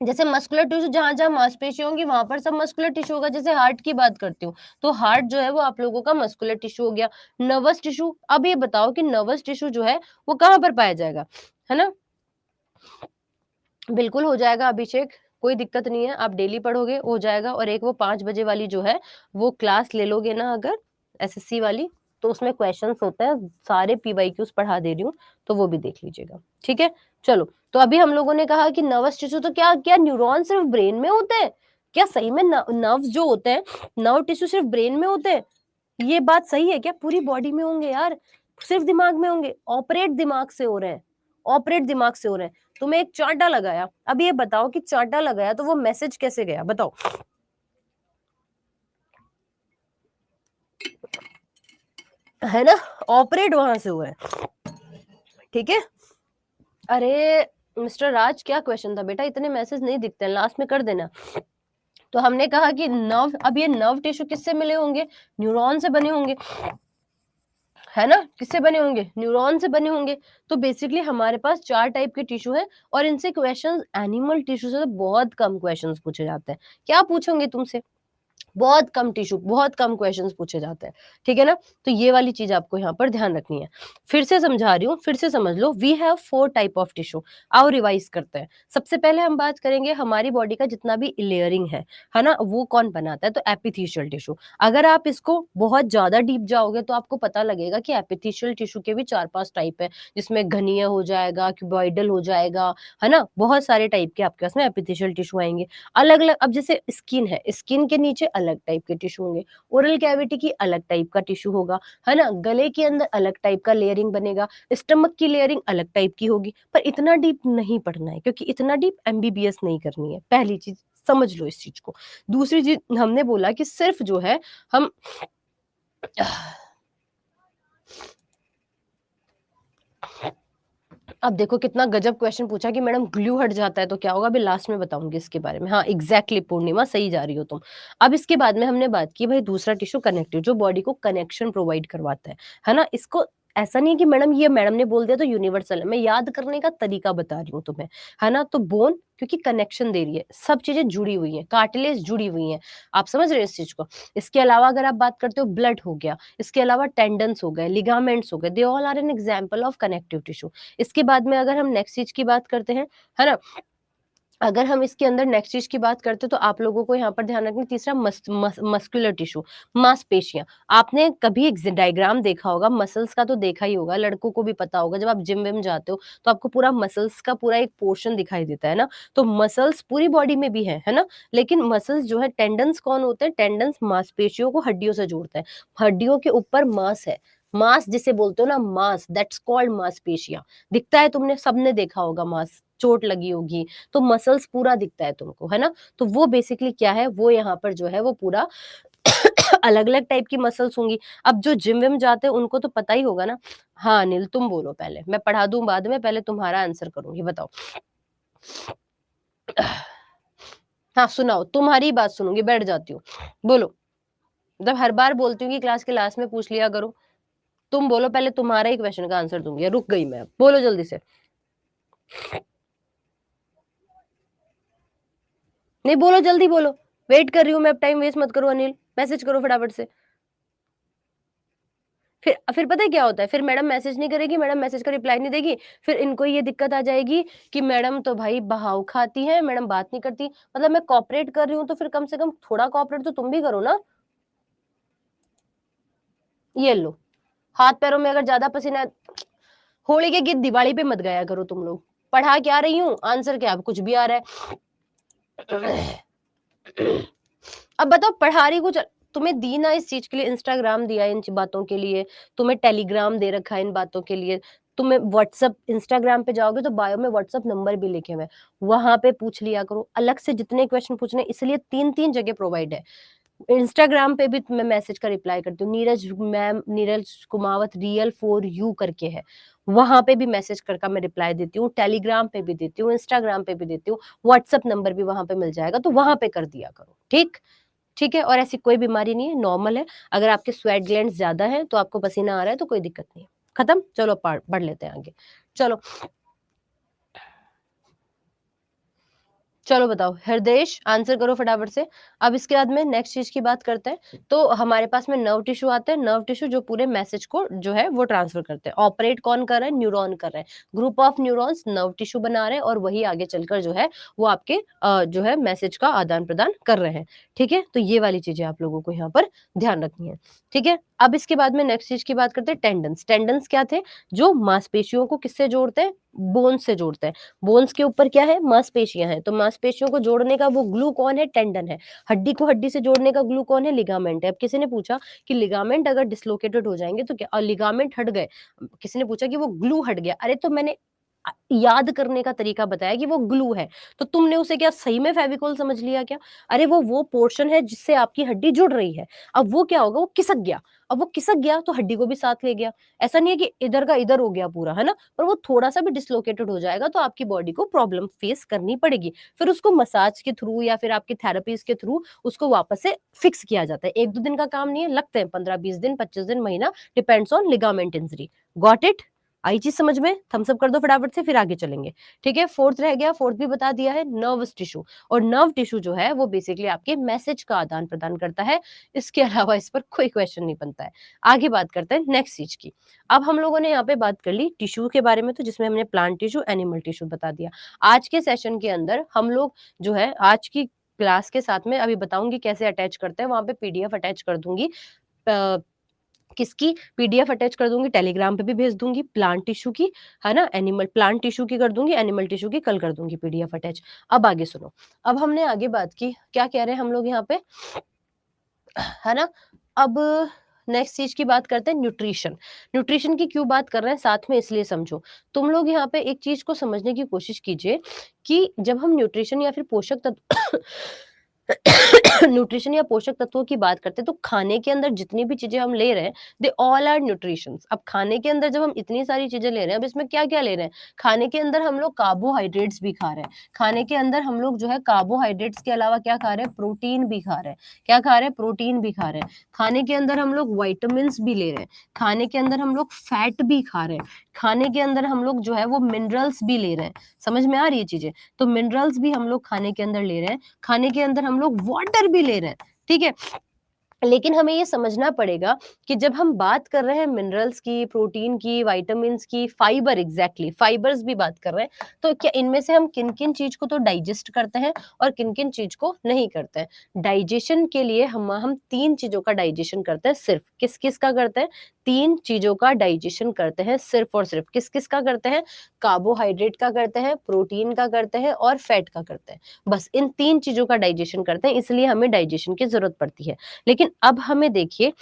जैसे मस्कुलर टिश्यू जहां जहां मांसपेशी होंगी वहां पर सब मस्कुलर टिश्यू होगा। जैसे हार्ट की बात करती हूँ, तो हार्ट जो है वो आप लोगों का मस्कुलर टिश्यू हो गया। नर्वस टिश्यू, अब ये बताओ कि नर्वस टिश्यू जो है वो कहाँ पर पाया जाएगा, है ना। बिल्कुल हो जाएगा अभिषेक, कोई दिक्कत नहीं है, आप डेली पढ़ोगे हो जाएगा। और एक वो 5 बजे वाली जो है वो क्लास ले लोगे ना अगर, एसएससी वाली, तो उसमें क्वेश्चंस होते हैं, सारे पीवाईक्यूज पढ़ा दे रही हूँ, तो वो भी देख लीजिएगा, ठीक है। चलो, तो अभी हम लोगों ने कहा कि नर्वस टिश्यू, तो क्या क्या न्यूरॉन सिर्फ ब्रेन में होते हैं? क्या सही में नर्व्स जो होते हैं, नर्व टिश्यू सिर्फ ब्रेन में होते हैं? ये बात सही है क्या? पूरी बॉडी में होंगे यार, सिर्फ दिमाग में होंगे? ऑपरेट दिमाग से हो रहे हैं, ऑपरेट दिमाग से हो रहे हैं। तुम्हें एक चांटा लगाया, अब ये बताओ कि चांटा लगाया तो वो मैसेज कैसे गया, बताओ। है ना, ऑपरेट वहां से हुआ है, ठीक है। अरे मिस्टर राज, क्या क्वेश्चन था बेटा? इतने मैसेज नहीं दिखते हैं, लास्ट में कर देना। तो हमने कहा कि नर्व, अब ये नर्व टिश्यू किससे मिले होंगे? न्यूरॉन से बने होंगे, है ना। किससे बने होंगे? न्यूरॉन से बने होंगे। तो बेसिकली हमारे पास 4 टाइप के टिश्यू है, और इनसे क्वेश्चंस, एनिमल टिश्यू से तो बहुत कम क्वेश्चंस पूछे जाते हैं। क्या पूछेंगे तुमसे? बहुत कम टिश्यू, बहुत कम क्वेश्चंस पूछे जाते हैं, ठीक है ना। तो ये वाली चीज आपको यहाँ पर ध्यान रखनी है। फिर से समझा रही हूँ, फिर से समझ लो। We have 4 type of tissue. आओ रिवाइज करते हैं। सबसे पहले हम बात करेंगे हमारी बॉडी का जितना भी लेयरिंग है ना, वो कौन बनाता है? तो एपिथेशियल टिश्यू। अगर आप इसको बहुत ज्यादा डीप जाओगे तो आपको पता लगेगा कि एपिथेशियल टिश्यू के भी 4-5 टाइप है, जिसमें घनीय हो जाएगा, क्यूबॉइडल हो जाएगा, है ना, बहुत सारे टाइप के आपके पास में एपिथेशियल टिश्यू आएंगे, अलग अलग। अब जैसे स्किन है, स्किन के नीचे अलग टाइप के टिश्यू होंगे, ओरल कैविटी की अलग टाइप का टिश्यू होगा, है ना, गले के अंदर अलग टाइप का लेयरिंग बनेगा, स्टमक की लेयरिंग अलग टाइप की होगी। पर इतना डीप नहीं पढ़ना है, क्योंकि इतना डीप एमबीबीएस नहीं करनी है, पहली चीज समझ लो इस चीज को। दूसरी चीज हमने बोला कि सिर्फ जो है हम अब देखो कितना गजब क्वेश्चन पूछा कि मैडम ग्लू हट जाता है तो क्या होगा? अभी लास्ट में बताऊंगी इसके बारे में। हाँ एग्जैक्टली पूर्णिमा, सही जा रही हो तुम। अब इसके बाद में हमने बात की भाई दूसरा टिश्यू कनेक्टिव, जो बॉडी को कनेक्शन प्रोवाइड करवाता है ना। इसको ऐसा नहीं है कि मैडम ये मैडम ने बोल दिया तो यूनिवर्सल है, मैं याद करने का तरीका बता रही हूँ तुम्हें, है ना। तो बोन क्योंकि कनेक्शन दे रही है, सब चीजें जुड़ी हुई है, कार्टिलेज जुड़ी हुई है, आप समझ रहे हो इस चीज को। इसके अलावा अगर आप बात करते हो, ब्लड हो गया, इसके अलावा टेंडन्स हो गए, लिगामेंट्स हो गए, they all are an example of connective tissue. इसके बाद में अगर हम नेक्स्ट चीज की बात करते हैं, है ना, अगर हम इसके अंदर नेक्स्ट चीज की बात करते हैं, तो आप लोगों को यहाँ पर ध्यान रखना, तीसरा मस्कुलर टिश्यू, मांसपेशियां। आपने कभी एक डायग्राम देखा होगा, मसल्स का तो देखा ही होगा, लड़कों को भी पता होगा, जब आप जिम विम जाते हो तो आपको पूरा मसल्स का पूरा एक पोर्शन दिखाई देता है ना। तो मसल्स पूरी बॉडी में भी है ना। लेकिन मसल्स जो है, टेंडन्स कौन होते हैं? टेंडन्स मांसपेशियों को हड्डियों से जोड़ते हैं, हड्डियों के ऊपर मांस है, मांस जिसे बोलते हो ना, मांस, दैट्स कॉल्ड मांसपेशियां। दिखता है, तुमने सबने देखा होगा, मांस चोट लगी होगी तो मसल्स पूरा दिखता है तुमको, है ना। तो वो बेसिकली क्या है, वो यहाँ पर जो है वो पूरा अलग अलग टाइप की मसल्स होंगी। अब जो जिम विम जाते हैं उनको तो पता ही होगा ना। हाँ अनिल तुम बोलो पहले, मैं पढ़ा दूं बाद में, पहले तुम्हारा आंसर करूंगी, बताओ। हाँ सुनाओ, तुम्हारी बात सुनूंगी, बैठ जाती हूँ, बोलो। मतलब हर बार बोलती हूँ कि क्लास के लास्ट में पूछ लिया करो। तुम बोलो पहले, तुम्हारा ही क्वेश्चन का आंसर दूंगी। रुक गई मैं, बोलो जल्दी से। नहीं बोलो, जल्दी बोलो, वेट कर रही हूँ मैं। अब टाइम वेस्ट मत करो अनिल, मैसेज करो फटाफट से। फिर पता है क्या होता है, फिर मैडम मैसेज नहीं करेगी, मैडम मैसेज का रिप्लाई नहीं देगी, फिर इनको ये दिक्कत आ जाएगी कि मैडम तो भाई बहाव खाती है, मैडम बात नहीं करती। मतलब मैं कॉपरेट कर रही हूँ तो फिर कम से कम थोड़ा कॉपरेट तो तुम भी करो ना। ये लो, हाथ पैरों में अगर ज्यादा पसीना, होली के गीत दिवाली पे मत गाया करो तुम लोग। पढ़ा क्या रही हूँ, आंसर क्या, अब कुछ भी आ रहा है। अब बताओ, पढ़ा रही कुछ, तुम्हें दी ना इस चीज के लिए, इंस्टाग्राम दिया है इन बातों के लिए, तुम्हें टेलीग्राम दे रखा है इन बातों के लिए, तुम्हें व्हाट्सअप, इंस्टाग्राम पे जाओगे तो बायो में व्हाट्सअप नंबर भी लिखे हुए हैं, वहां पे पूछ लिया करो। अलग से जितने क्वेश्चन पूछने, इसलिए तीन तीन जगह प्रोवाइड है। इंस्टाग्राम पे भी मैं मैसेज का रिप्लाई करती हूँ, Neeraj ma'am, Neeraj Kumawat real for you करके है, वहां पे भी मैसेज करके मैं रिप्लाई देती हूँ, टेलीग्राम पे भी देती हूँ, इंस्टाग्राम पे भी देती हूँ, व्हाट्सअप नंबर भी वहां पे मिल जाएगा, तो वहां पे कर दिया करो। ठीक, ठीक है। और ऐसी कोई बीमारी नहीं है, नॉर्मल है। अगर आपके स्वेट ग्लैंड्स ज्यादा है तो आपको पसीना आ रहा है तो कोई दिक्कत नहीं है। खत्म, चलो बढ़ लेते हैं आगे। चलो, चलो बताओ हृदयेश, आंसर करो फटाफट से। अब इसके बाद में नेक्स्ट चीज की बात करते हैं। तो हमारे पास में नर्व टिश्यू आते हैं, नर्व टिश्यू जो पूरे मैसेज को जो है वो ट्रांसफर करते हैं। ऑपरेट कौन कर रहा है, न्यूरॉन कर रहे हैं। Group of neurons nerve tissue बना रहे हैं और वही आगे चलकर जो है वो आपके जो है मैसेज का आदान प्रदान कर रहे हैं। ठीक है, तो ये वाली चीजें आप लोगों को यहाँ पर ध्यान रखनी है। ठीक है, अब इसके बाद में नेक्स्ट चीज की बात करते हैं, टेंडन्स। टेंडन्स क्या थे, जो मांसपेशियों को किससे जोड़ते हैं, बोन्स से जोड़ते हैं। बोन्स के ऊपर क्या है, मांसपेशियां हैं, तो मांसपेशियों को जोड़ने का वो ग्लू कौन है, टेंडन है। हड्डी को हड्डी से जोड़ने का ग्लू कौन है, लिगामेंट है। अब किसी ने पूछा कि लिगामेंट अगर डिसलोकेटेड हो जाएंगे तो क्या, और लिगामेंट हट गए, किसी ने पूछा कि वो ग्लू हट गया, अरे तो मैंने याद करने का तरीका बताया कि वो ग्लू है, तो तुमने उसे क्या सही में फेविकोल समझ लिया क्या। अरे वो पोर्शन है जिससे आपकी हड्डी जुड़ रही है। अब वो क्या होगा, वो खिसक गया। अब वो खिसक गया तो हड्डी को भी साथ ले गया। ऐसा नहीं है कि इधर का इधर हो गया पूरा, है ना, पर वो थोड़ा सा भी डिसलोकेटेड हो जाएगा तो आपकी बॉडी को प्रॉब्लम फेस करनी पड़ेगी। फिर उसको मसाज के थ्रू या फिर आपकी थेरेपीज के थ्रू उसको वापस से फिक्स किया जाता है। एक दो दिन का काम नहीं है, लगते हैं 15-20 दिन, 25 दिन, महीना, depends on ligament injury. Got it, आई चीज समझ में, थम्स अप कर दो फटाफट से, फिर आगे चलेंगे। ठीक है, फोर्थ रह गया, फोर्थ भी बता दिया है, नर्वस टिश्यू। और नर्व टिश्यू जो है वो बेसिकली आपके मैसेज का आदान प्रदान करता है। इसके अलावा इस पर कोई क्वेश्चन नहीं बनता है। आगे बात करते हैं नेक्स्ट चीज की। अब हम लोगों ने यहाँ पे बात कर ली टिश्यू के बारे में, तो जिसमें हमने प्लांट टिश्यू, एनिमल टिश्यू बता दिया। आज के सेशन के अंदर हम लोग जो है आज की क्लास के साथ में अभी बताऊंगी कैसे अटैच करते हैं, वहां पे पीडीएफ अटैच कर दूंगी। किसकी पीडीएफ अटैच कर दूंगी, टेलीग्राम पे भी भेज दूंगी, प्लांट टिश्यू की, है ना, एनिमल प्लांट टिश्यू की कर दूंगी, एनिमल टिश्यू की कल कर दूंगी पीडीएफ अटैच। अब आगे सुनो, अब हमने आगे बात की, क्या कह रहे हैं हम लोग यहाँ पे, है ना। अब नेक्स्ट चीज की बात करते हैं, न्यूट्रिशन। न्यूट्रिशन की क्यों बात कर रहे हैं साथ में, इसलिए समझो। तुम लोग यहाँ पे एक चीज को समझने की कोशिश कीजिए कि जब हम न्यूट्रिशन या फिर पोषक तत्व न्यूट्रिशन या पोषक तत्वों की बात करते हैं तो खाने के अंदर जितनी भी चीजें हम ले रहे हैं, दे ऑल आर न्यूट्रिशंस। अब खाने के अंदर जब हम इतनी सारी चीजें ले रहे हैं, अब इसमें क्या क्या ले रहे हैं, खाने के अंदर हम लोग कार्बोहाइड्रेट्स भी खा रहे हैं, खाने के अंदर हम लोग जो है कार्बोहाइड्रेट्स के अलावा क्या खा रहे हैं, प्रोटीन भी खा रहे हैं। क्या खा रहे हैं, प्रोटीन भी खा रहे हैं। खाने के अंदर हम लोग वाइटामिन भी ले रहे हैं, खाने के अंदर हम लोग फैट भी खा रहे हैं, खाने के अंदर हम लोग जो है वो मिनरल्स भी ले रहे हैं। समझ में आ रही है चीजें, तो मिनरल्स भी हम लोग खाने के अंदर ले रहे हैं, खाने के अंदर हम लोग वाटर भी ले रहे हैं। ठीक है, लेकिन हमें ये समझना पड़ेगा कि जब हम बात कर रहे हैं मिनरल्स की, प्रोटीन की, विटामिन्स की, फाइबर, एग्जैक्टली फाइबर्स भी बात कर रहे हैं, तो क्या इनमें से हम किन किन चीज को तो डाइजेस्ट करते हैं और किन किन चीज को नहीं करते हैं। डाइजेशन के लिए हम तीन चीजों का डाइजेशन करते हैं सिर्फ, किस किस का करते हैं, तीन चीजों का डाइजेशन करते हैं सिर्फ और सिर्फ। किस किस का करते हैं, कार्बोहाइड्रेट का करते हैं, प्रोटीन का करते हैं और फैट का करते हैं। बस इन तीन चीजों का डाइजेशन करते हैं, इसलिए हमें डाइजेशन की जरूरत पड़ती है। लेकिन अब हमें देखिए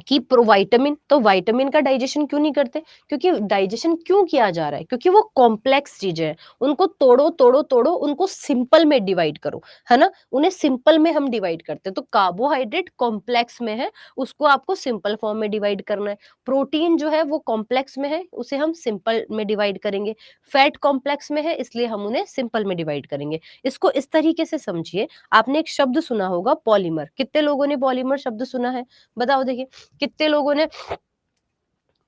कि प्रोवाइटामिन, तो विटामिन का डाइजेशन क्यों नहीं करते? क्योंकि डाइजेशन क्यों किया जा रहा है? क्योंकि वो कॉम्प्लेक्स चीजें हैं, उनको तोड़ो तोड़ो तोड़ो, उनको सिंपल में डिवाइड करो, है ना? उन्हें सिंपल में हम डिवाइड करते हैं। तो कार्बोहाइड्रेट कॉम्प्लेक्स में है, उसको आपको सिंपल फॉर्म में डिवाइड करना है। प्रोटीन जो है वो कॉम्प्लेक्स में है, उसे हम सिंपल में डिवाइड करेंगे। फैट कॉम्प्लेक्स में है, इसलिए हम उन्हें सिंपल में डिवाइड करेंगे। इसको इस तरीके से समझिए। आपने एक शब्द सुना होगा पॉलीमर, कितने लोगों ने पॉलीमर शब्द सुना है? बताओ देखिए, कितने लोगों ने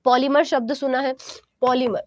पॉलीमर शब्द सुना है? पॉलीमर,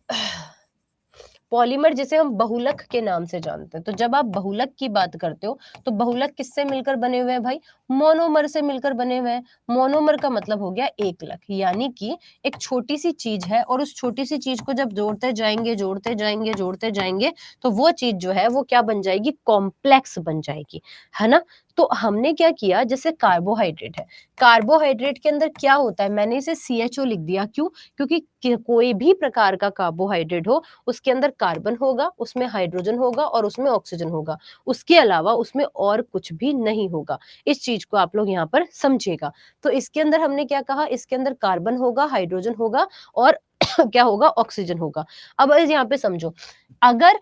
पॉलीमर जिसे हम बहुलक के नाम से जानते हैं। तो जब आप बहुलक की बात करते हो, तो बहुलक किससे मिलकर बने हुए हैं भाई? मोनोमर से मिलकर बने हुए हैं। मोनोमर का मतलब हो गया एकलक, यानी कि एक छोटी सी चीज है और उस छोटी सी चीज को जब जोड़ते जाएंगे जोड़ते जाएंगे जोड़ते जाएंगे, तो वो चीज जो है वो क्या बन जाएगी? कॉम्प्लेक्स बन जाएगी, है ना? तो हमने क्या किया, जैसे कार्बोहाइड्रेट है, कार्बोहाइड्रेट के अंदर क्या होता है? मैंने इसे CHO लिख दिया, क्यों? क्योंकि कोई भी प्रकार का कार्बोहाइड्रेट हो, उसके अंदर कार्बन होगा, उसमें हाइड्रोजन होगा और उसमें ऑक्सीजन होगा। उसके अलावा उसमें और कुछ भी नहीं होगा। इस चीज को आप लोग यहाँ पर समझिएगा। तो इसके अंदर हमने क्या कहा? इसके अंदर कार्बन होगा, हाइड्रोजन होगा और क्या होगा? ऑक्सीजन होगा। अब यहाँ पे समझो, अगर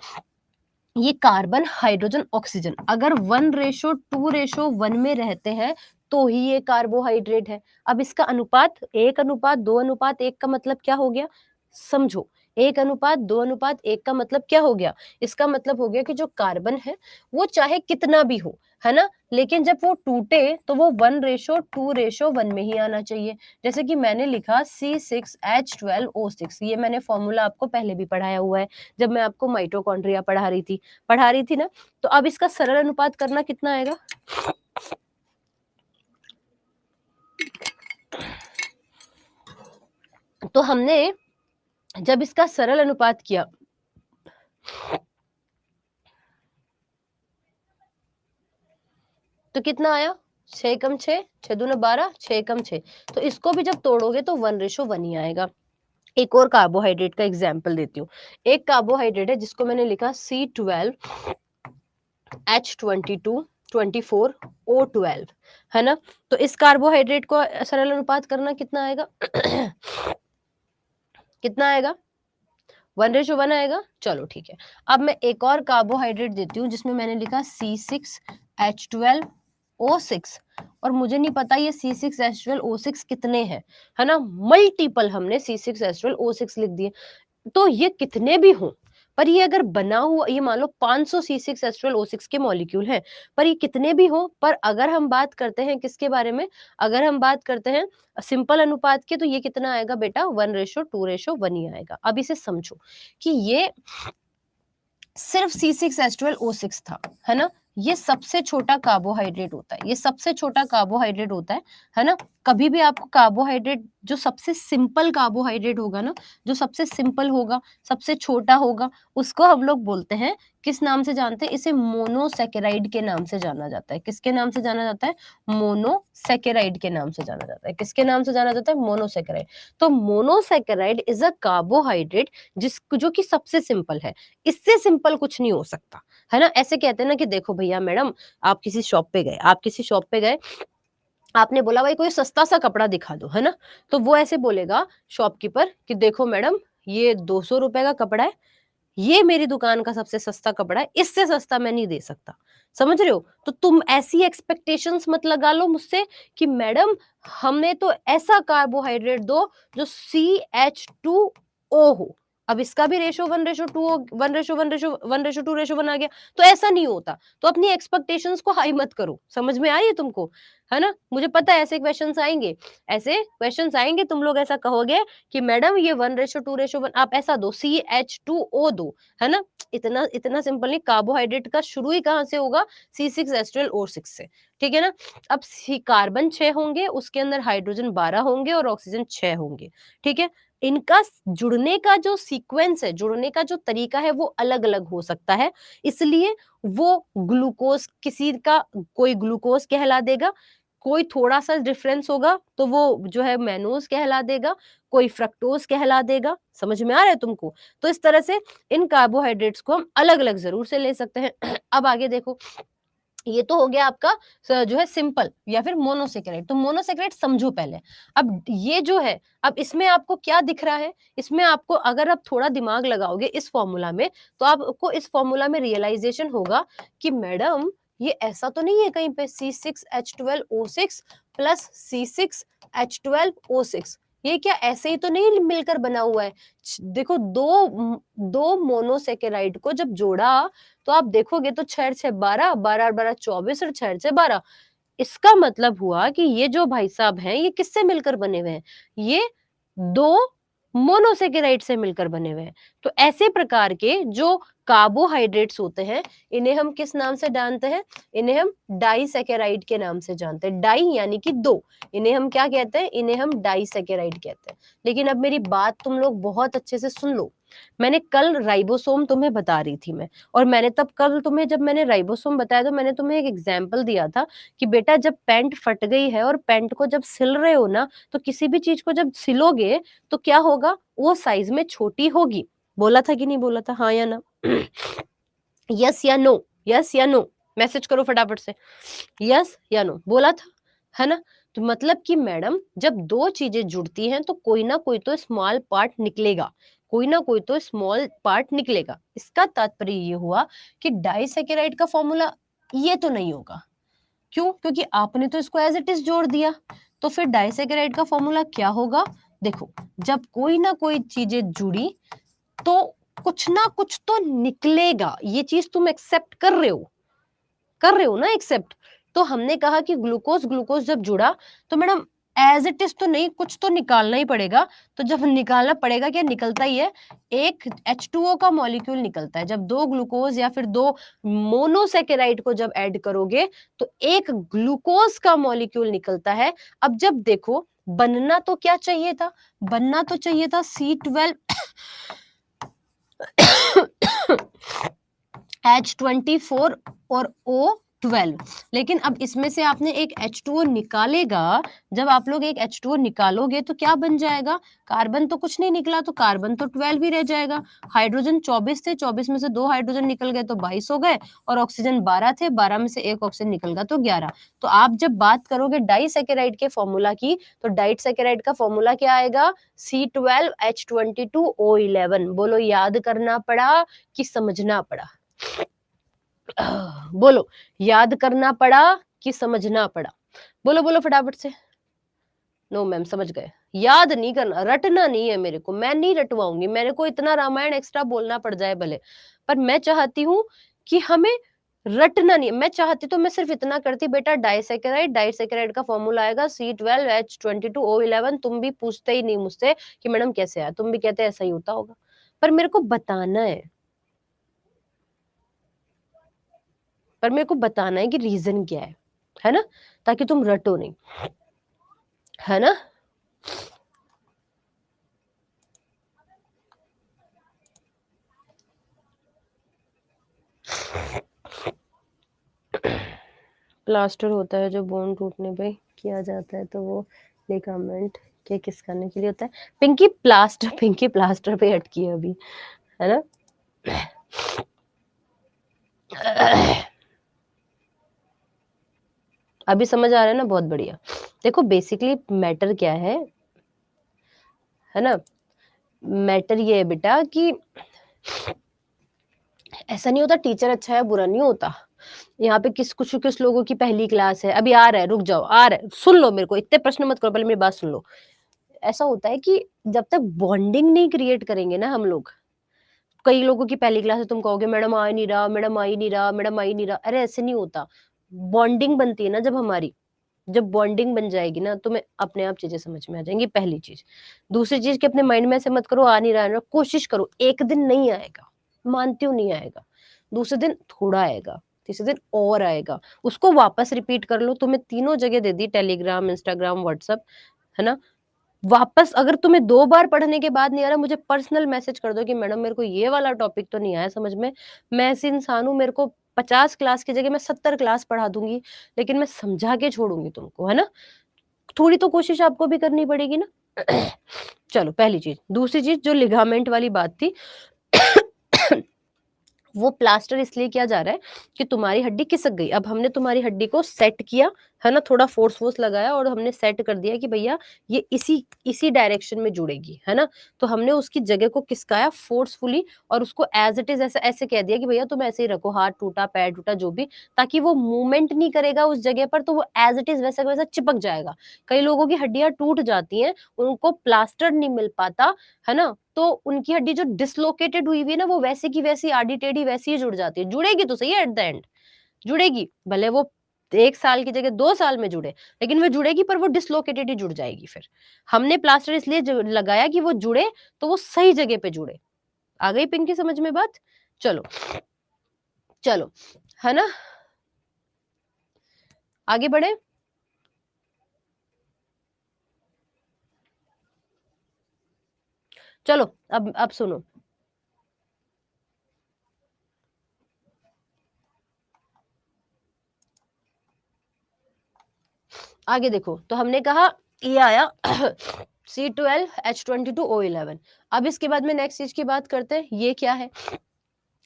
ये कार्बन, हाइड्रोजन, ऑक्सीजन अगर 1:2:1 में रहते हैं, तो ही ये कार्बोहाइड्रेट है। अब इसका अनुपात 1:2:1 का मतलब क्या हो गया? समझो, 1:2:1 का मतलब क्या हो गया? इसका मतलब हो गया कि जो कार्बन है वो चाहे कितना भी हो, है ना, लेकिन जब वो टूटे तो वो 1:2:1 में ही आना चाहिए। जैसे कि मैंने लिखा C6H12O6, ये मैंने फॉर्मूला आपको पहले भी पढ़ाया हुआ है, जब मैं आपको माइटोकॉन्ड्रिया पढ़ा रही थी ना। तो अब इसका सरल अनुपात करना कितना आएगा? तो हमने जब इसका सरल अनुपात किया, तो कितना आया? 6 कम 6, 6 दूना 12, 6 कम 6। तो इसको भी जब तोड़ोगे तो 1:1 ही आएगा। एक और कार्बोहाइड्रेट का एग्जाम्पल देती हूँ। एक कार्बोहाइड्रेट है जिसको मैंने लिखा C12H2224O12, है ना? तो इस कार्बोहाइड्रेट को सरल अनुपात करना कितना आएगा? कितना आएगा? 1:1 आएगा। चलो ठीक है। अब मैं एक और कार्बोहाइड्रेट देती हूँ जिसमें मैंने लिखा C6H12O6, और मुझे नहीं पता ये C6H12O6 कितने हैं, है ना? मल्टीपल हमने C6H12O6 लिख दिए। तो ये कितने भी हों, पर ये अगर बना हुआ, ये मान लो 500 C6H12O6 के मॉलिक्यूल हैं, पर ये कितने भी हों, पर अगर हम बात करते हैं किसके बारे में? अगर हम बात करते हैं सिंपल अनुपात की, तो ये कितना आएगा बेटा? 1:2:1 ही आएगा। अब इसे समझो कि ये सिर्फ C6H12O6 था, है ना? ये सबसे छोटा कार्बोहाइड्रेट होता है, ये सबसे छोटा कार्बोहाइड्रेट होता है ना? कभी भी आपको कार्बोहाइड्रेट, जो सबसे सिंपल कार्बोहाइड्रेट होगा ना, जो सबसे सिंपल होगा, सबसे छोटा होगा, उसको हम लोग बोलते हैं, किस नाम से जानते हैं इसे? मोनोसैकेराइड के नाम से जाना जाता है। किसके नाम से जाना जाता है? मोनोसैकेराइड के नाम से जाना जाता है। किसके नाम से जाना जाता है? मोनोसैकेराइड। तो मोनोसैकेराइड इज अ कार्बोहाइड्रेट जो कि सबसे सिंपल है, इससे सिंपल कुछ नहीं हो सकता, है ना? ऐसे कहते हैं ना कि देखो भैया मैडम, आप किसी शॉप पे गए, आपने बोला भाई कोई सस्ता सा कपड़ा दिखा दो, है ना? तो वो ऐसे बोलेगा शॉपकीपर कि देखो मैडम, ये 200 रुपए का कपड़ा है, ये मेरी दुकान का सबसे सस्ता कपड़ा है, इससे सस्ता मैं नहीं दे सकता। समझ रहे हो? तो तुम ऐसी एक्सपेक्टेशंस मत लगा लो मुझसे कि मैडम हमें तो ऐसा कार्बोहाइड्रेट दो जो CH2O हो। अब इसका भी रेशो 1:2 हो, 1:1:1:2:1 आ गया। तो ऐसा नहीं होता। तो अपनी एक्सपेक्टेशंस को हाई मत करो। समझ में आ रही है तुमको? है ना? मुझे पता है ऐसे क्वेश्चंस आएंगे, तुम लोग ऐसा कहोगे कि मैडम ये 1:2:1 आप ऐसा दो, CH2O दो, है ना? इतना इतना सिंपल नहीं, कार्बोहाइड्रेट का शुरू ही कहाँ से होगा? C6H12O6 से, ठीक है ना? अब कार्बन 6 होंगे, उसके अंदर हाइड्रोजन 12 होंगे और ऑक्सीजन 6 होंगे, ठीक है? इनका जुड़ने का जो सीक्वेंस है, जुड़ने का जो तरीका है, वो अलग अलग हो सकता है, इसलिए वो ग्लूकोज, किसी का कोई ग्लूकोज कहला देगा, कोई थोड़ा सा डिफरेंस होगा तो वो जो है मैनोज कहला देगा, कोई फ्रक्टोज कहला देगा। समझ में आ रहा है तुमको? तो इस तरह से इन कार्बोहाइड्रेट्स को हम अलग अलग जरूर से ले सकते हैं। अब आगे देखो, ये तो हो गया आपका जो है सिंपल या फिर मोनोसेकेराइड। तो मोनोसेकेराइड समझो पहले। अब ये जो है, अब इसमें आपको क्या दिख रहा है, इसमें आपको अगर आप थोड़ा दिमाग लगाओगे इस फॉर्मूला में, तो आपको इस फॉर्मूला में रियलाइजेशन होगा कि मैडम ये ऐसा तो नहीं है कहीं पे C6H12O6 प्लस C6H12O6, ये क्या ऐसे ही तो नहीं मिलकर बना हुआ है। देखो दो मोनोसेकेराइड को जब जोड़ा तो आप देखोगे तो 6 6 12, 12 12 24 और 6 6 12। इसका मतलब हुआ कि ये जो भाई साहब हैं ये किससे मिलकर बने हुए हैं, ये दो मोनोसेकेराइड से मिलकर बने हुए हैं। तो ऐसे प्रकार के जो कार्बोहाइड्रेट्स होते हैं, इन्हें हम किस नाम से जानते हैं, इन्हें हम डाइसेकेराइड के नाम से जानते हैं। डाई यानी कि दो, इन्हें हम क्या कहते हैं, इन्हें हम डाइसेकेराइड कहते हैं। लेकिन अब मेरी बात तुम लोग बहुत अच्छे से सुन लो। मैंने कल राइबोसोम तुम्हें बता रही थी मैं, और मैंने तब कल तुम्हें जब मैंने राइबोसोम बताया तो मैंने तुम्हें एक एग्जाम्पल दिया था कि बेटा जब पैंट फट गई है और पैंट को जब सिल रहे हो ना, तो किसी भी चीज को जब सिलोगे तो क्या होगा, वो साइज में छोटी होगी। बोला था कि नहीं बोला था, हाँ या ना? यस या नो, यस या नो, मैसेज करो फटाफट से, यस या नो, बोला था, है ना? तो मतलब कि मैडम जब दो चीजें जुड़ती हैं तो कोई ना कोई तो स्मॉल पार्ट निकलेगा, कोई ना कोई तो स्मॉल पार्ट निकलेगा। इसका तात्पर्य ये हुआ कि डाइसैकेराइड का फॉर्मूला ये तो नहीं होगा। क्यों? क्योंकि आपने तो इसको एज इट इज जोड़ दिया। तो फिर डाइसैकेराइड का फॉर्मूला क्या होगा? देखो, जब कोई ना कोई चीजें जुड़ी तो कुछ ना कुछ तो निकलेगा। ये चीज तुम एक्सेप्ट कर रहे हो ना एक्सेप्ट? तो हमने कहा कि ग्लूकोज ग्लूकोज जब जुड़ा तो मैडम एज इट इज तो नहीं, कुछ तो निकालना ही पड़ेगा। तो जब निकालना पड़ेगा, क्या निकलता ही है, एक H2O का मॉलिक्यूल निकलता है। जब दो ग्लूकोज या फिर दो मोनोसेकेराइड को जब ऐड करोगे तो एक ग्लूकोज का मॉलिक्यूल निकलता है। अब जब देखो, बनना तो क्या चाहिए था, बनना तो चाहिए था C12 H24 और O12, लेकिन अब इसमें से आपने एक H2O निकालेगा। जब आप लोग एक H2O निकालोगे तो क्या बन जाएगा, कार्बन तो कुछ नहीं निकला, तो कार्बन तो 12 ही रह जाएगा। हाइड्रोजन 24 थे, 24 में से 2 हाइड्रोजन निकल गए तो 22 हो गए, और ऑक्सीजन 12 थे, 12 में से एक ऑक्सीजन निकल गया तो 11। तो आप जब बात करोगे डाइसैकेराइड के फॉर्मूला की, तो डाइसैकेराइड का फॉर्मूला क्या आएगा, C12H22O11। बोलो याद करना पड़ा कि समझना पड़ा? बोलो, याद करना पड़ा कि समझना पड़ा? बोलो बोलो फटाफट से। नो मैम, समझ गए। याद नहीं करना, रटना नहीं है मेरे को, मैं नहीं रटवाऊंगी। मेरे को इतना रामायण एक्स्ट्रा बोलना पड़ जाए भले, पर मैं चाहती हूँ कि हमें रटना नहीं। मैं चाहती तो मैं सिर्फ इतना करती, बेटा डाइसैकेराइड, डाइसैकेराइड का फॉर्मूला आएगा C12H22O11। तुम भी पूछते ही नहीं मुझसे कि मैडम कैसे आया, तुम भी कहते ऐसा ही होता होगा, पर मेरे को बताना है, पर मेरे को बताना है कि रीजन क्या है ना, ताकि तुम रटो नहीं, है ना? प्लास्टर होता है जो बोन टूटने पे किया जाता है, तो वो लिगामेंट के किस करने के लिए होता है? पिंकी प्लास्टर पे अटकी है अभी, है ना? अभी समझ आ रहा है ना? बहुत बढ़िया। देखो बेसिकली मैटर क्या है ना? मैटर ये है बेटा कि ऐसा नहीं होता टीचर अच्छा है बुरा नहीं होता। यहाँ पे कुछ लोगों की पहली क्लास है, अभी आ रहा है, रुक जाओ, आ रहा है, सुन लो मेरे को, इतने प्रश्न मत करो, पहले मेरी बात सुन लो। ऐसा होता है कि जब तक बॉन्डिंग नहीं क्रिएट करेंगे ना हम लोग, कई लोगों की पहली क्लास है, तुम कहोगे मैडम आ ही नहीं रहा, मैडम आ ही नहीं रहा, मैडम आ ही नहीं रहा। अरे ऐसे नहीं होता। बॉन्डिंग बनती है ना जब हमारी, जब बॉन्डिंग बन जाएगी ना, तुम्हें अपने आप चीजें समझ में आ जाएंगी, पहली चीज। दूसरी चीज कि अपने माइंड में ऐसे मत करो आ नहीं रहा है, कोशिश करो, एक दिन नहीं आएगा, मानती हूँ नहीं आएगा, दूसरे दिन थोड़ा आएगा, तीसरे दिन और आएगा, उसको वापस रिपीट कर लो। तुम्हें तीनों जगह दे दी, टेलीग्राम, इंस्टाग्राम, व्हाट्सएप, है ना? वापस अगर तुम्हें 2 बार पढ़ने के बाद नहीं आ रहा, मुझे पर्सनल मैसेज कर दो कि मैडम मेरे को ये वाला टॉपिक तो नहीं आया समझ में। मैं ऐसी इंसान हूँ, मेरे को 50 क्लास की जगह मैं 70 क्लास पढ़ा दूंगी, लेकिन मैं समझा के छोड़ूंगी तुमको, है ना? थोड़ी तो कोशिश आपको भी करनी पड़ेगी ना। चलो पहली चीज। दूसरी चीज जो लिगामेंट वाली बात थी, वो प्लास्टर इसलिए किया जा रहा है कि तुम्हारी हड्डी खिसक गई। अब हमने तुम्हारी हड्डी को सेट किया, है ना, थोड़ा फोर्स वोर्स लगाया और हमने सेट कर दिया कि भैया ये इसी इसी डायरेक्शन में जुड़ेगी, है ना। तो हमने उसकी जगह को खिसकाया फोर्सफुली और उसको एज इट इज ऐसे ऐसे कह दिया कि भैया तुम ऐसे ही रखो, हाथ टूटा पैर टूटा जो भी, ताकि वो मूवमेंट नहीं करेगा उस जगह पर, तो वो एज इट इज वैसा का वैसा चिपक जाएगा। कई लोगों की हड्डियां टूट जाती हैं, उनको प्लास्टर नहीं मिल पाता, है ना, तो उनकी हड्डी जो डिसलोकेटेड हुई हुई है ना, वो वैसे की वैसी आड़ी टेढ़ी वैसी ही जुड़ जाती है। जुड़ेगी तो सही है, एट द एंड जुड़ेगी, भले वो 1 साल की जगह 2 साल में जुड़े, लेकिन वो जुड़ेगी, पर वो डिसलोकेटेड ही जुड़ जाएगी। फिर हमने प्लास्टर इसलिए लगाया कि वो जुड़े, तो वो सही जगह पे जुड़े। आ गई पिंकी समझ में बात? चलो चलो, है ना, आगे बढ़े। चलो अब सुनो, आगे देखो। तो हमने कहा ये आया C12H22O11। अब इसके बाद में नेक्स्ट चीज की बात करते हैं, ये क्या है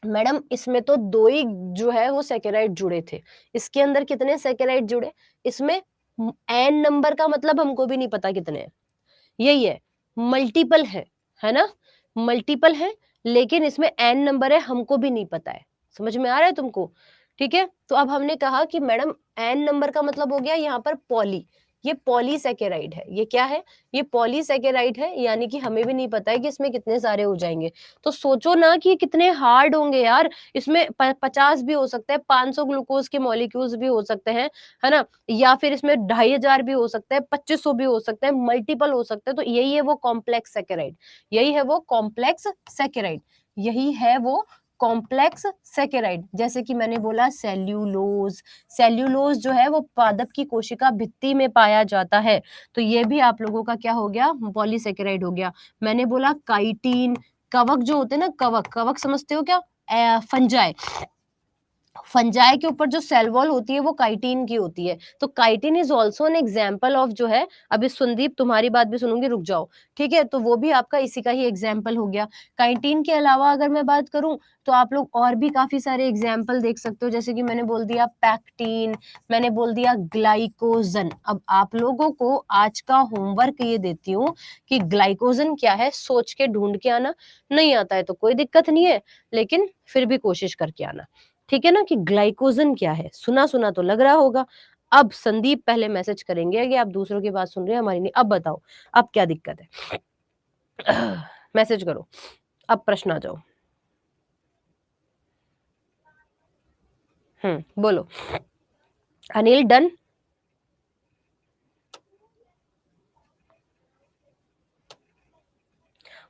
मैडम? इसमें तो 2 ही जो है वो सैकेराइड जुड़े थे। इसके अंदर कितने सैकेराइड जुड़े? इसमें एन नंबर का मतलब हमको भी नहीं पता कितने हैं, यही है, मल्टीपल है ना, मल्टीपल है, लेकिन इसमें एन नंबर है, हमको भी नहीं पता है। समझ में आ रहा है तुमको? ठीक है, तो अब हमने कहा कि मैडम एन नंबर का मतलब हो गया यहाँ पर पॉली, ये पॉलीसैकेराइड है। ये क्या है? ये पॉलीसैकेराइड है, यानी कि हमें भी नहीं पता है कि इसमें कितने सारे हो जाएंगे। तो सोचो ना कि कितने हार्ड होंगे यार। इसमें 50 भी हो सकते हैं, 500 ग्लूकोज के मॉलिक्यूल्स भी हो सकते हैं, है ना, या फिर इसमें 2500 भी हो सकते हैं, 2500 भी हो सकते हैं, मल्टीपल हो सकते हैं। तो यही है वो कॉम्प्लेक्स सैकेराइड, यही है वो कॉम्प्लेक्स सैकेराइड, यही है वो कॉम्प्लेक्स सैकेराइड। जैसे कि मैंने बोला सेल्यूलोज, सेल्यूलोज जो है वो पादप की कोशिका भित्ति में पाया जाता है, तो ये भी आप लोगों का क्या हो गया? पॉलीसैकेराइड हो गया। मैंने बोला काइटिन, कवक जो होते हैं ना, कवक, कवक समझते हो क्या? फंजाई, फंजाई के ऊपर जो सेल वॉल होती है वो काइटिन की होती है। तो chitin is also an example of जो है, अभी संदीप तुम्हारी बात भी सुनूंगी, रुक जाओ, ठीक है, तो वो भी आपका इसी का ही एग्जाम्पल हो गया। काइटिन के अलावा अगर मैं बात करूं तो आप लोग और भी काफी सारे एग्जाम्पल देख सकते हो, जैसे कि मैंने बोल दिया पैक्टिन, मैंने बोल दिया ग्लाइकोजन। अब आप लोगों को आज का होमवर्क ये देती हूँ कि ग्लाइकोजन क्या है, सोच के ढूंढ के आना, नहीं आता है तो कोई दिक्कत नहीं है, लेकिन फिर भी कोशिश करके आना, ठीक है ना, कि ग्लाइकोजन क्या है। सुना सुना तो लग रहा होगा। अब संदीप पहले मैसेज करेंगे कि आप दूसरों की बात सुन रहे हैं, हमारी नहीं। अब बताओ, अब क्या दिक्कत है? मैसेज करो, अब प्रश्न आ जाओ। बोलो। Anil done?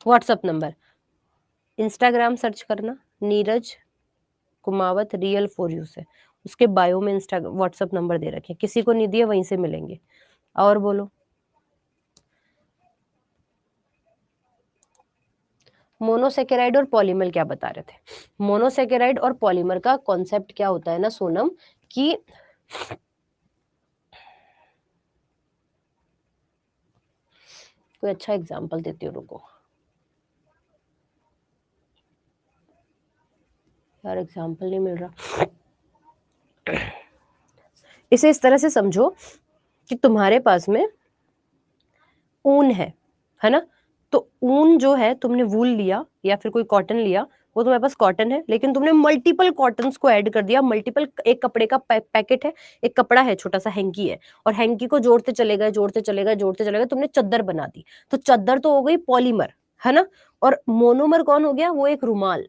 WhatsApp number, Instagram search करना, Neeraj Kumawat real for you से, उसके बायो में इंस्टा व्हाट्सएप नंबर दे रखे, किसी को नहीं दिया, वहीं से मिलेंगे। और बोलो। मोनोसेकेराइड और पॉलीमर क्या बता रहे थे? मोनोसेकेराइड और पॉलीमर का कॉन्सेप्ट क्या होता है ना सोनम, कि कोई अच्छा एग्जांपल देती हूँ, रुको यार, एग्जांपल नहीं मिल रहा। इसे इस तरह से समझो कि तुम्हारे पास में ऊन है ना, तो ऊन जो है, तुमने वूल लिया या फिर कोई कॉटन लिया, वो तुम्हारे पास कॉटन है, लेकिन तुमने मल्टीपल कॉटन्स को ऐड कर दिया, मल्टीपल, एक कपड़े का पैकेट है, एक कपड़ा है, छोटा सा हैंकी है, और हैंकी को जोड़ते चले गए, जोड़ते चले गए, जोड़ते चले गए, तुमने चद्दर बना दी। तो चद्दर तो हो गई पॉलीमर, है ना, और मोनोमर कौन हो गया? वो एक रुमाल,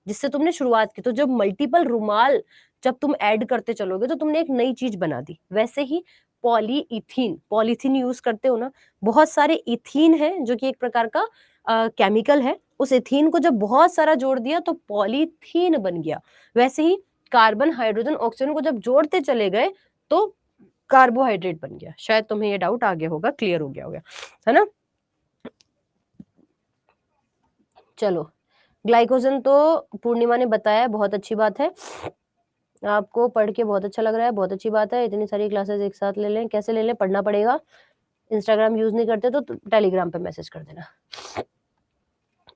जिससे तुमने शुरुआत की। तो जब मल्टीपल रुमाल जब तुम ऐड करते चलोगे तो तुमने एक नई चीज बना दी। वैसे ही पॉलीइथीन, पॉलीथीन यूज करते हो ना, बहुत सारे इथीन है जो कि एक प्रकार का केमिकल है, उस इथीन को जब बहुत सारा जोड़ दिया तो पॉलीथीन बन गया। वैसे ही कार्बन हाइड्रोजन ऑक्सीजन को जब जोड़ते चले गए तो कार्बोहाइड्रेट बन गया। शायद तुम्हें ये डाउट आ गया होगा, क्लियर हो गया होगा, है ना। चलो, ग्लाइकोजन तो पूर्णिमा ने बताया, बहुत अच्छी बात है, आपको पढ़ के बहुत अच्छा लग रहा है, बहुत अच्छी बात है। इतनी सारी क्लासेस एक साथ ले लें, कैसे ले लें? पढ़ना पड़ेगा। इंस्टाग्राम यूज नहीं करते तो टेलीग्राम पे मैसेज कर देना।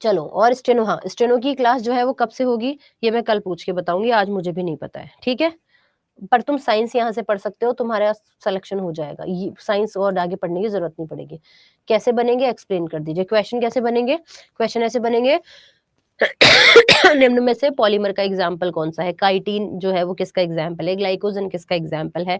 चलो, और स्टेनो, हाँ स्टेनो की क्लास जो है वो कब से होगी ये मैं कल पूछ के बताऊंगी, आज मुझे भी नहीं पता है, ठीक है। पर तुम साइंस यहाँ से पढ़ सकते हो, तुम्हारा सिलेक्शन हो जाएगा, ये साइंस और आगे पढ़ने की जरूरत नहीं पड़ेगी। कैसे बनेंगे एक्सप्लेन कर दीजिए। क्वेश्चन कैसे बनेंगे, क्वेश्चन ऐसे बनेंगे निम्न में से पॉलीमर का एग्जाम्पल कौन सा है, काइटिन जो है वो किसका एग्जाम्पल है, ग्लाइकोजन किसका एग्जाम्पल है,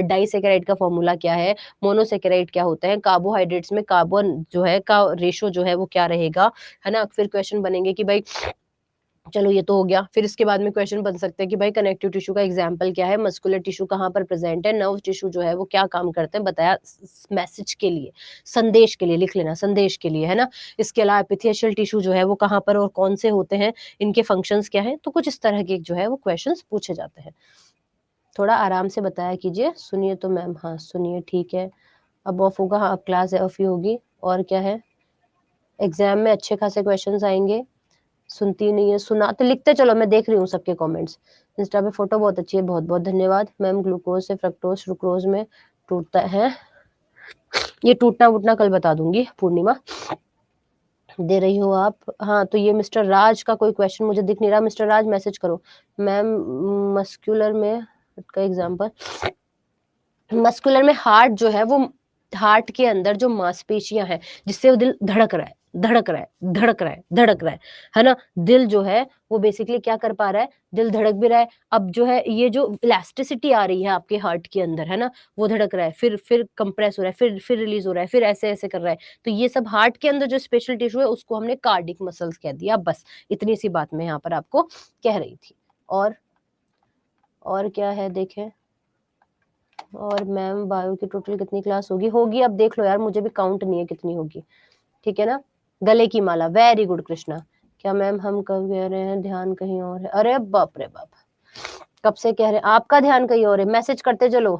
डाइसेकेराइड का फॉर्मूला क्या है, मोनोसेकेराइड क्या होता है, कार्बोहाइड्रेट्स में कार्बन जो है का रेशो जो है वो क्या रहेगा, है ना। फिर क्वेश्चन बनेंगे कि भाई चलो ये तो हो गया, फिर इसके बाद में क्वेश्चन बन सकते हैं कि भाई कनेक्टिव टिश्यू का एग्जाम्पल क्या है, मस्कुलर टिश्यू कहाँ पर प्रेजेंट है, नर्व टिश्यू जो है वो क्या काम करते हैं बताया, मैसेज के लिए, संदेश के लिए, लिख लेना संदेश के लिए, है ना। इसके अलावा एपिथेशियल टिश्यू जो है वो कहाँ पर और कौन से होते हैं, इनके फंक्शंस क्या है, तो कुछ इस तरह के जो है वो क्वेश्चन पूछे जाते हैं। थोड़ा आराम से बताया कीजिए, सुनिए तो मैम, हाँ सुनिए, ठीक है। अब ऑफ होगा, हाँ अब क्लास ऑफ ही होगी, और क्या है, एग्जाम में अच्छे खासे क्वेश्चन आएंगे। सुनती नहीं है, सुना तो लिखते चलो, मैं देख रही हूँ सबके कमेंट्स। इंस्टा पे फोटो बहुत अच्छी है, बहुत बहुत धन्यवाद मैम। ग्लूकोज से फ्रक्टोज सुक्रोज में टूटता है, ये टूटना वूटना कल बता दूंगी, पूर्णिमा दे रही हो आप। हाँ तो ये मिस्टर राज का कोई क्वेश्चन मुझे दिख नहीं रहा, मिस्टर राज मैसेज करो। मैम मस्कुलर में का एग्जांपल, मस्कुलर में हार्ट जो है वो, हार्ट के अंदर जो मांसपेशियां हैं जिससे वो दिल धड़क रहा है, धड़क रहा है, धड़क रहा है, धड़क रहा है ना। दिल जो है वो बेसिकली क्या कर पा रहा है, दिल धड़क भी रहा है। अब जो है ये जो इलास्टिसिटी आ रही है आपके हार्ट के अंदर, है ना, वो धड़क रहा है, फिर कंप्रेस हो रहा है, फिर रिलीज हो रहा है, फिर ऐसे ऐसे कर रहा है। तो ये सब हार्ट के अंदर जो स्पेशल टिश्यू है उसको हमने कार्डिक मसल्स कह दिया। बस इतनी सी बात मैं यहाँ पर आपको कह रही थी। और क्या है देखें, और मैम बायो की टोटल कितनी क्लास होगी, होगी अब देख लो यार, मुझे भी काउंट नहीं है कितनी होगी, ठीक है ना। गले की माला, वेरी गुड कृष्णा। क्या मैम हम कब कह रहे हैं ध्यान कहीं और है, अरे बाप रे बाप, कब से कह रहे हैं आपका ध्यान कहीं और है, मैसेज करते चलो।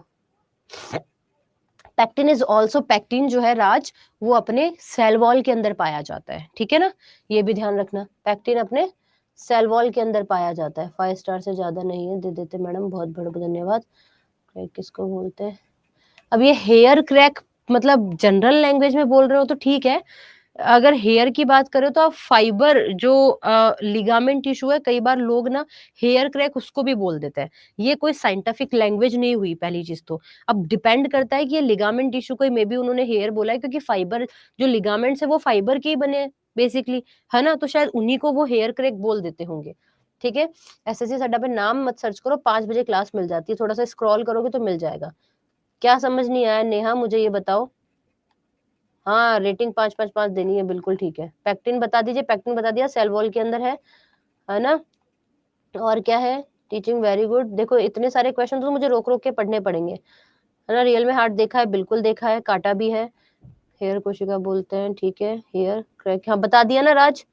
पैक्टिन इज ऑल्सो, पैक्टिन जो है राज वो अपने सेल वॉल के अंदर पाया जाता है, ठीक है ना, ये भी ध्यान रखना, पैक्टिन अपने सेल वॉल के अंदर पाया जाता है। 5 स्टार से ज्यादा नहीं है, दे देते मैडम, बहुत बहुत धन्यवाद। किसको बोलते हैं, अब ये हेयर क्रैक मतलब जनरल लैंग्वेज में बोल रहे हो तो ठीक है, अगर हेयर की बात करें तो आप फाइबर जो लिगामेंट टिश्यू है, कई बार लोग ना हेयर क्रैक उसको भी बोल देते हैं, ये कोई साइंटिफिक लैंग्वेज नहीं हुई पहली चीज तो। अब डिपेंड करता है कि ये लिगामेंट टिश्यू को मे बी उन्होंने हेयर बोला है क्योंकि फाइबर जो लिगामेंट्स है वो फाइबर के ही बने हैं बेसिकली, है ना, तो शायद उन्हीं को वो हेयर क्रैक बोल देते होंगे, ठीक है। एसएससी अड्डा पे नाम मत सर्च करो, 5 बजे क्लास मिल जाती है, थोड़ा सा स्क्रॉल करोगे तो मिल जाएगा। क्या समझ नहीं आया नेहा, मुझे ये बताओ। हाँ रेटिंग 5 5 5 देनी है, बिल्कुल ठीक है। पैक्टिन बता दीजिए, पैक्टिन बता दिया, सेल वॉल के अंदर है ना। और क्या है, टीचिंग वेरी गुड। देखो इतने सारे क्वेश्चन तो मुझे रोक रोक के पढ़ने पड़ेंगे, है ना। रियल में हार्ट देखा है, बिल्कुल देखा है, काटा भी है। हेयर कोशिका बोलते हैं, ठीक है। हेयर क्रैक, हाँ बता दिया ना राज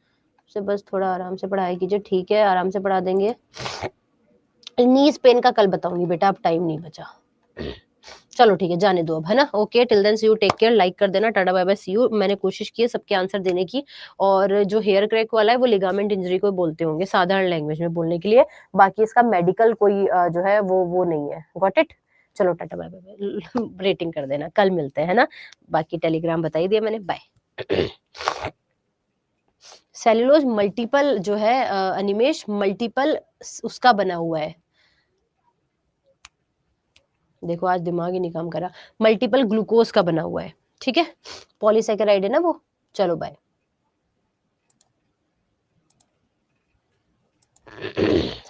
से, बस थोड़ा आराम से पढ़ाई कीजिए, ठीक है, आराम से पढ़ा देंगे। नीज पेन का कल बताऊंगी बेटा, अब टाइम नहीं बचा। चलो ठीक है, जाने दो अब, है ना। Okay till then see you, take care, like कर देना, tata bye bye, see you. मैंने कोशिश की है सबके आंसर देने की, और जो हेयर क्रैक वाला है वो लिगामेंट इंजरी को बोलते होंगे साधारण लैंग्वेज में बोलने के लिए, बाकी इसका मेडिकल कोई जो है वो नहीं है। Got it. चलो टाटा बाय बाय, रेटिंग कर देना, कल मिलते हैं, है ना। बाकी टेलीग्राम बता ही दिया मैंने, बाय। सेल्यूलोज मल्टीपल जो है अनिमेश, मल्टीपल उसका बना हुआ है, देखो आज दिमाग ही नहीं काम करा, मल्टीपल ग्लूकोज का बना हुआ है, ठीक है, पॉलीसेकेराइड है ना वो। चलो बाय।